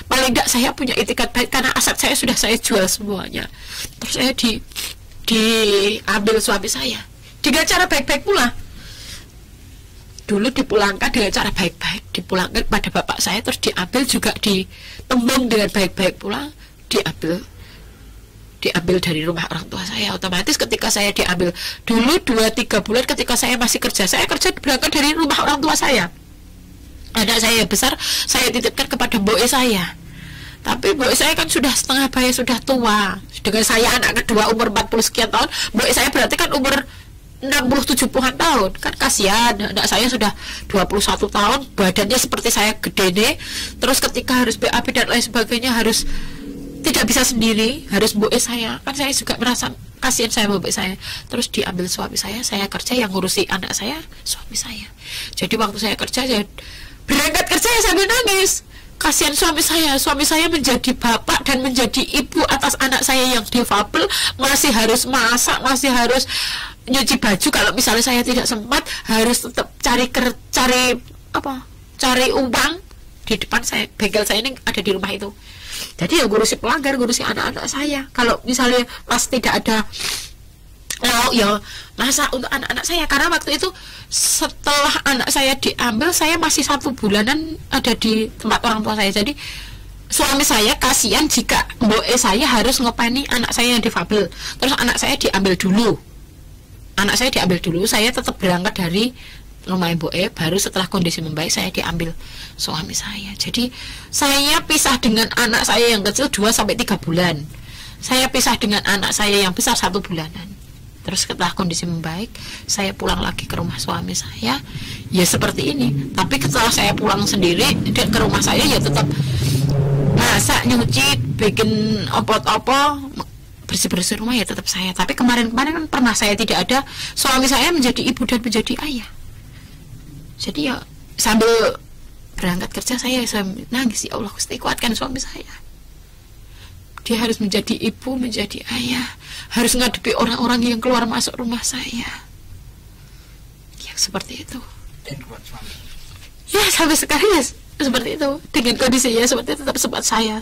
paling tidak saya punya itikat baik karena aset saya sudah saya jual semuanya. Terus saya diambil suami saya dengan cara baik-baik pula. Dulu dipulangkan dengan cara baik-baik, dipulangkan kepada bapak saya, terus diambil juga ditembung dengan baik-baik pula, diambil dari rumah orang tua saya. Otomatis ketika saya diambil dulu 2-3 bulan ketika saya masih kerja, saya kerja berangkat dari rumah orang tua saya. Anak saya yang besar saya titipkan kepada mbok saya, tapi mbok saya kan sudah setengah bayi, sudah tua. Dengan saya anak kedua umur 40 sekian tahun, mbok saya berarti kan umur 60-70-an tahun, kan kasihan. Anak saya sudah 21 tahun, badannya seperti saya gede nih. Terus ketika harus BAB dan lain sebagainya, harus tidak bisa sendiri, harus mbok saya. Kan saya juga merasa kasihan saya mbok saya. Terus diambil suami saya kerja, yang ngurusi anak saya suami saya. Jadi waktu saya kerja, saya berangkat kerja ya sambil nangis. Kasihan suami saya menjadi bapak dan menjadi ibu atas anak saya yang difabel, masih harus masak, masih harus nyuci baju. Kalau misalnya saya tidak sempat, harus tetap cari uang di depan saya. Bengkel saya ini ada di rumah itu. Jadi ya ngurusi pelanggan, ngurusi anak-anak saya. Kalau misalnya pas tidak ada lauk, ya masak untuk anak-anak saya. Karena waktu itu setelah anak saya diambil, saya masih 1 bulanan ada di tempat orang tua saya. Jadi suami saya kasihan jika mbok saya harus ngopeni anak saya yang difabel. Terus anak saya diambil dulu. Saya tetap berangkat dari rumah mbok baru setelah kondisi membaik saya diambil suami saya. Jadi saya pisah dengan anak saya yang kecil 2-3 bulan. Saya pisah dengan anak saya yang besar 1 bulanan. Terus setelah kondisi membaik, saya pulang lagi ke rumah suami saya. Ya seperti ini. Tapi setelah saya pulang sendiri ke rumah saya, ya tetap masak, nyuci, bikin opot-opot, bersih-bersih rumah, ya tetap saya. Tapi kemarin kan pernah saya tidak ada, suami saya menjadi ibu dan menjadi ayah. Jadi ya sambil berangkat kerja saya nangis, ya Allah Gusti, kuatkan suami saya. Dia harus menjadi ibu, menjadi ayah, harus ngadepi orang-orang yang keluar masuk rumah saya. Ya seperti itu. Dan kuat suami. Ya sampai sekarang ya seperti itu. Dengan kondisinya seperti itu, tetap sempat saya.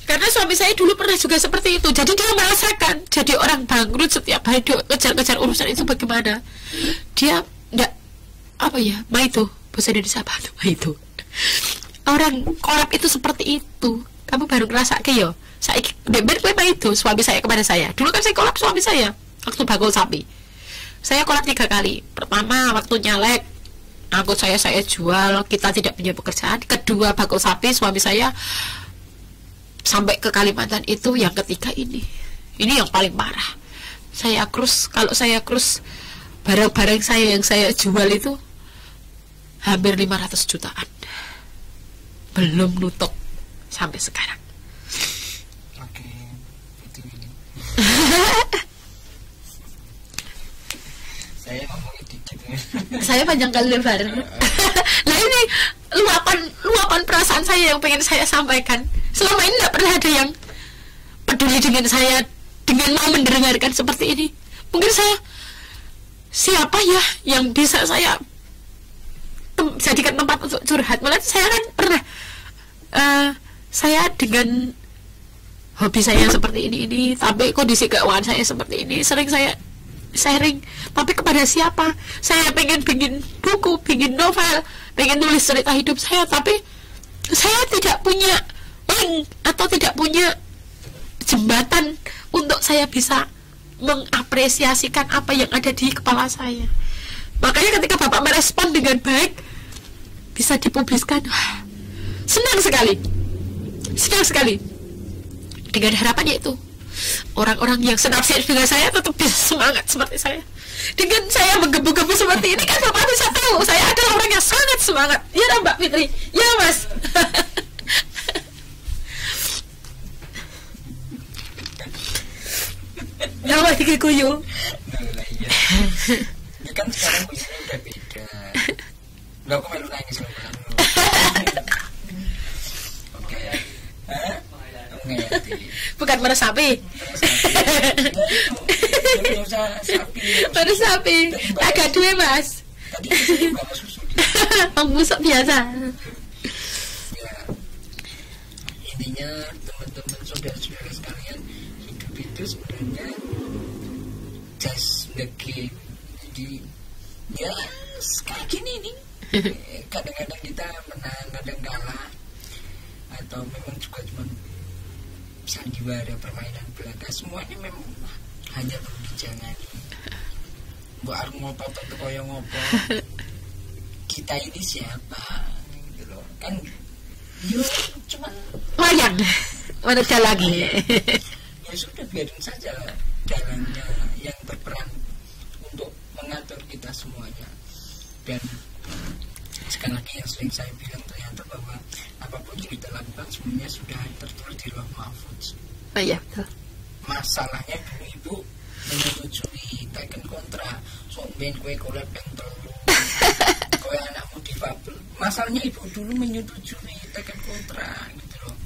Karena suami saya dulu pernah juga seperti itu. Jadi dia merasakan jadi orang bangkrut setiap hari, dia kejar-kejar urusan itu bagaimana. Dia enggak itu bahasa Indonesia apa itu? Orang kolab itu seperti itu. kamu baru ngerasa ke yo. Saya beber itu suami saya kepada saya. Dulu kan saya kolak suami saya waktu bakul sapi. Saya kolak 3 kali. Pertama waktu nyalek, angkut saya jual, kita tidak punya pekerjaan. Kedua bakul sapi suami saya sampai ke Kalimantan itu. Yang ketiga ini yang paling parah. Saya krus, kalau saya krus barang-barang saya yang saya jual itu hampir 500 jutaan. Belum nutup sampai sekarang. Oke, itu ini. Saya ngomongin dikit. Saya panjang kali lebar. Nah ini luapan perasaan saya yang pengen saya sampaikan. Selama ini tidak pernah ada yang peduli dengan saya, dengan mau mendengarkan seperti ini. Mungkin saya, siapa ya yang bisa saya jadikan tempat untuk curhat? Malah saya kan pernah, saya dengan hobi saya seperti ini, tapi kondisi keuangan saya seperti ini, sering saya sharing. Tapi kepada siapa? Saya pengen bikin buku, bikin novel, pengen nulis cerita hidup saya, tapi saya tidak punya link atau tidak punya jembatan untuk saya bisa mengapresiasikan apa yang ada di kepala saya. Makanya ketika Bapak merespon dengan baik, bisa dipubliskan, senang sekali dengan harapannya itu orang-orang yang senasib dengan saya tetap bisa semangat seperti saya. Dengan saya menggebu-gebu seperti ini kan Bapak bisa tahu saya adalah orang yang sangat semangat. Ya Mbak Fitri, ya Mas. Nama tiga kuyu. Ini kan sekarang kuyunya udah beda. Nggak, aku malu nangis loh. Oke. Ngerti. Bukan meresapi. Meresapi. Agak dua Mas. Tadi saya bawa susu. Pembusuk biasa. Ya. Intinya teman-teman saudara-saudara sekalian, hidup itu sebenarnya just the game. Jadi ya kayak gini nih. Kadang-kadang kita menang, kadang kalah, atau memang juga cuma sandiwara, permainan belaka. Semuanya memang hanya perlu dijangani. Mbak Arung ngopo atau koyo ngopo, kita ini siapa gitu loh. Kan yuk cuma Wayang manusia lagi. Ya sudah, biarin saja jalannya yang berperan untuk mengatur kita semuanya. Dan sekali lagi yang sering saya bilang, ternyata bahwa apapun yang kita lakukan semuanya sudah tertulis di Lauh Mahfuz. Oh iya betul. Masalahnya dulu ibu menyetujui teken kontra, sombeng kue kolep yang telu, kue anakmu difabel. Masalahnya ibu dulu menyetujui teken kontra gitu loh.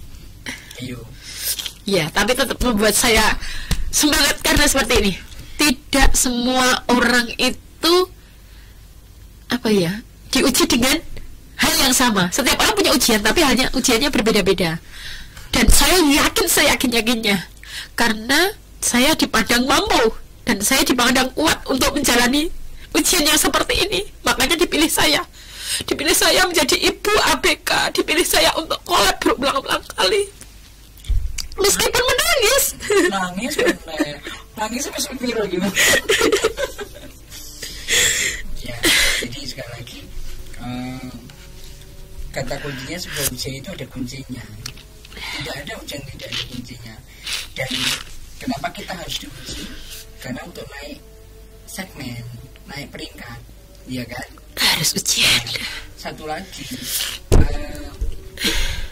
Ayo. Ya, tapi tetap membuat saya semangat karena seperti ini. Tidak semua orang itu diuji dengan hal yang sama. Setiap orang punya ujian, tapi hanya ujiannya berbeda-beda. Dan saya yakinnya karena saya dipandang mampu dan saya dipandang kuat untuk menjalani ujian yang seperti ini. Makanya dipilih saya menjadi ibu ABK, dipilih saya untuk kolab berulang-ulang kali. Meskipun menangis bener, nangis sampai sepiro gitu. Ya, jadi sekali lagi kata kuncinya sebuah ujian itu ada kuncinya. Tidak ada ujian tidak ada kuncinya. Dan kenapa kita harus diuji? Karena untuk naik segmen, naik peringkat, iya kan? Harus ujian. Satu lagi,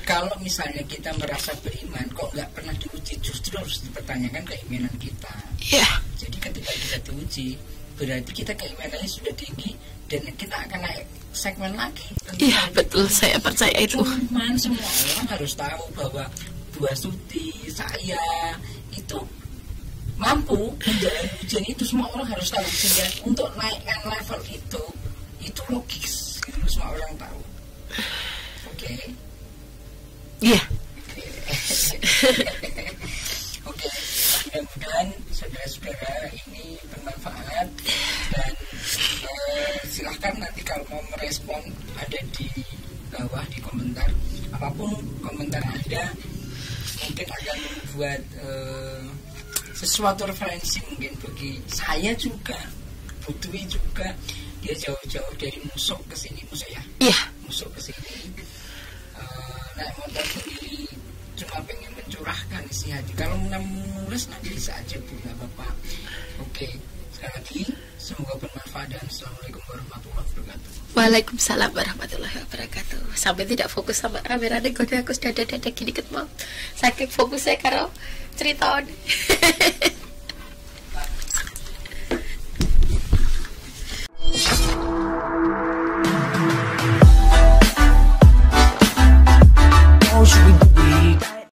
kalau misalnya kita merasa beriman, kok nggak pernah diuji, justru harus dipertanyakan keimanan kita. Iya. Jadi ketika kita diuji, berarti kita keimanannya sudah tinggi dan kita akan naik segmen lagi. Iya betul, saya percaya itu. Cuman semua orang harus tahu bahwa Bu Astuti, saya itu mampu menjalani ujian itu. Semua orang harus tahu, sehingga untuk naikkan level itu logis, itu semua orang tahu. Oke. Iya. Oke, mudah-mudahan saudara-saudara ini bermanfaat. Dan silahkan nanti kalau mau merespon ada di bawah di komentar, apapun komentar Anda, mungkin akan membuat sesuatu referensi mungkin bagi saya juga, Putwi juga. Dia jauh-jauh dari Musok ke sini, Musok ya? Iya. Musok ke sini. Naik motor sendiri, cuma pengen mencurahkan isi hati. Kalau mau nulis nanti bisa aja Bu, nggak apa-apa. Oke, sekali lagi semoga bermanfaat dan assalamualaikum warahmatullahi wabarakatuh. Waalaikumsalam warahmatullahi wabarakatuh. Sampai tidak fokus sama kamera deh, aku sudah ada gini ket mau. Saking fokus saya karo cerita.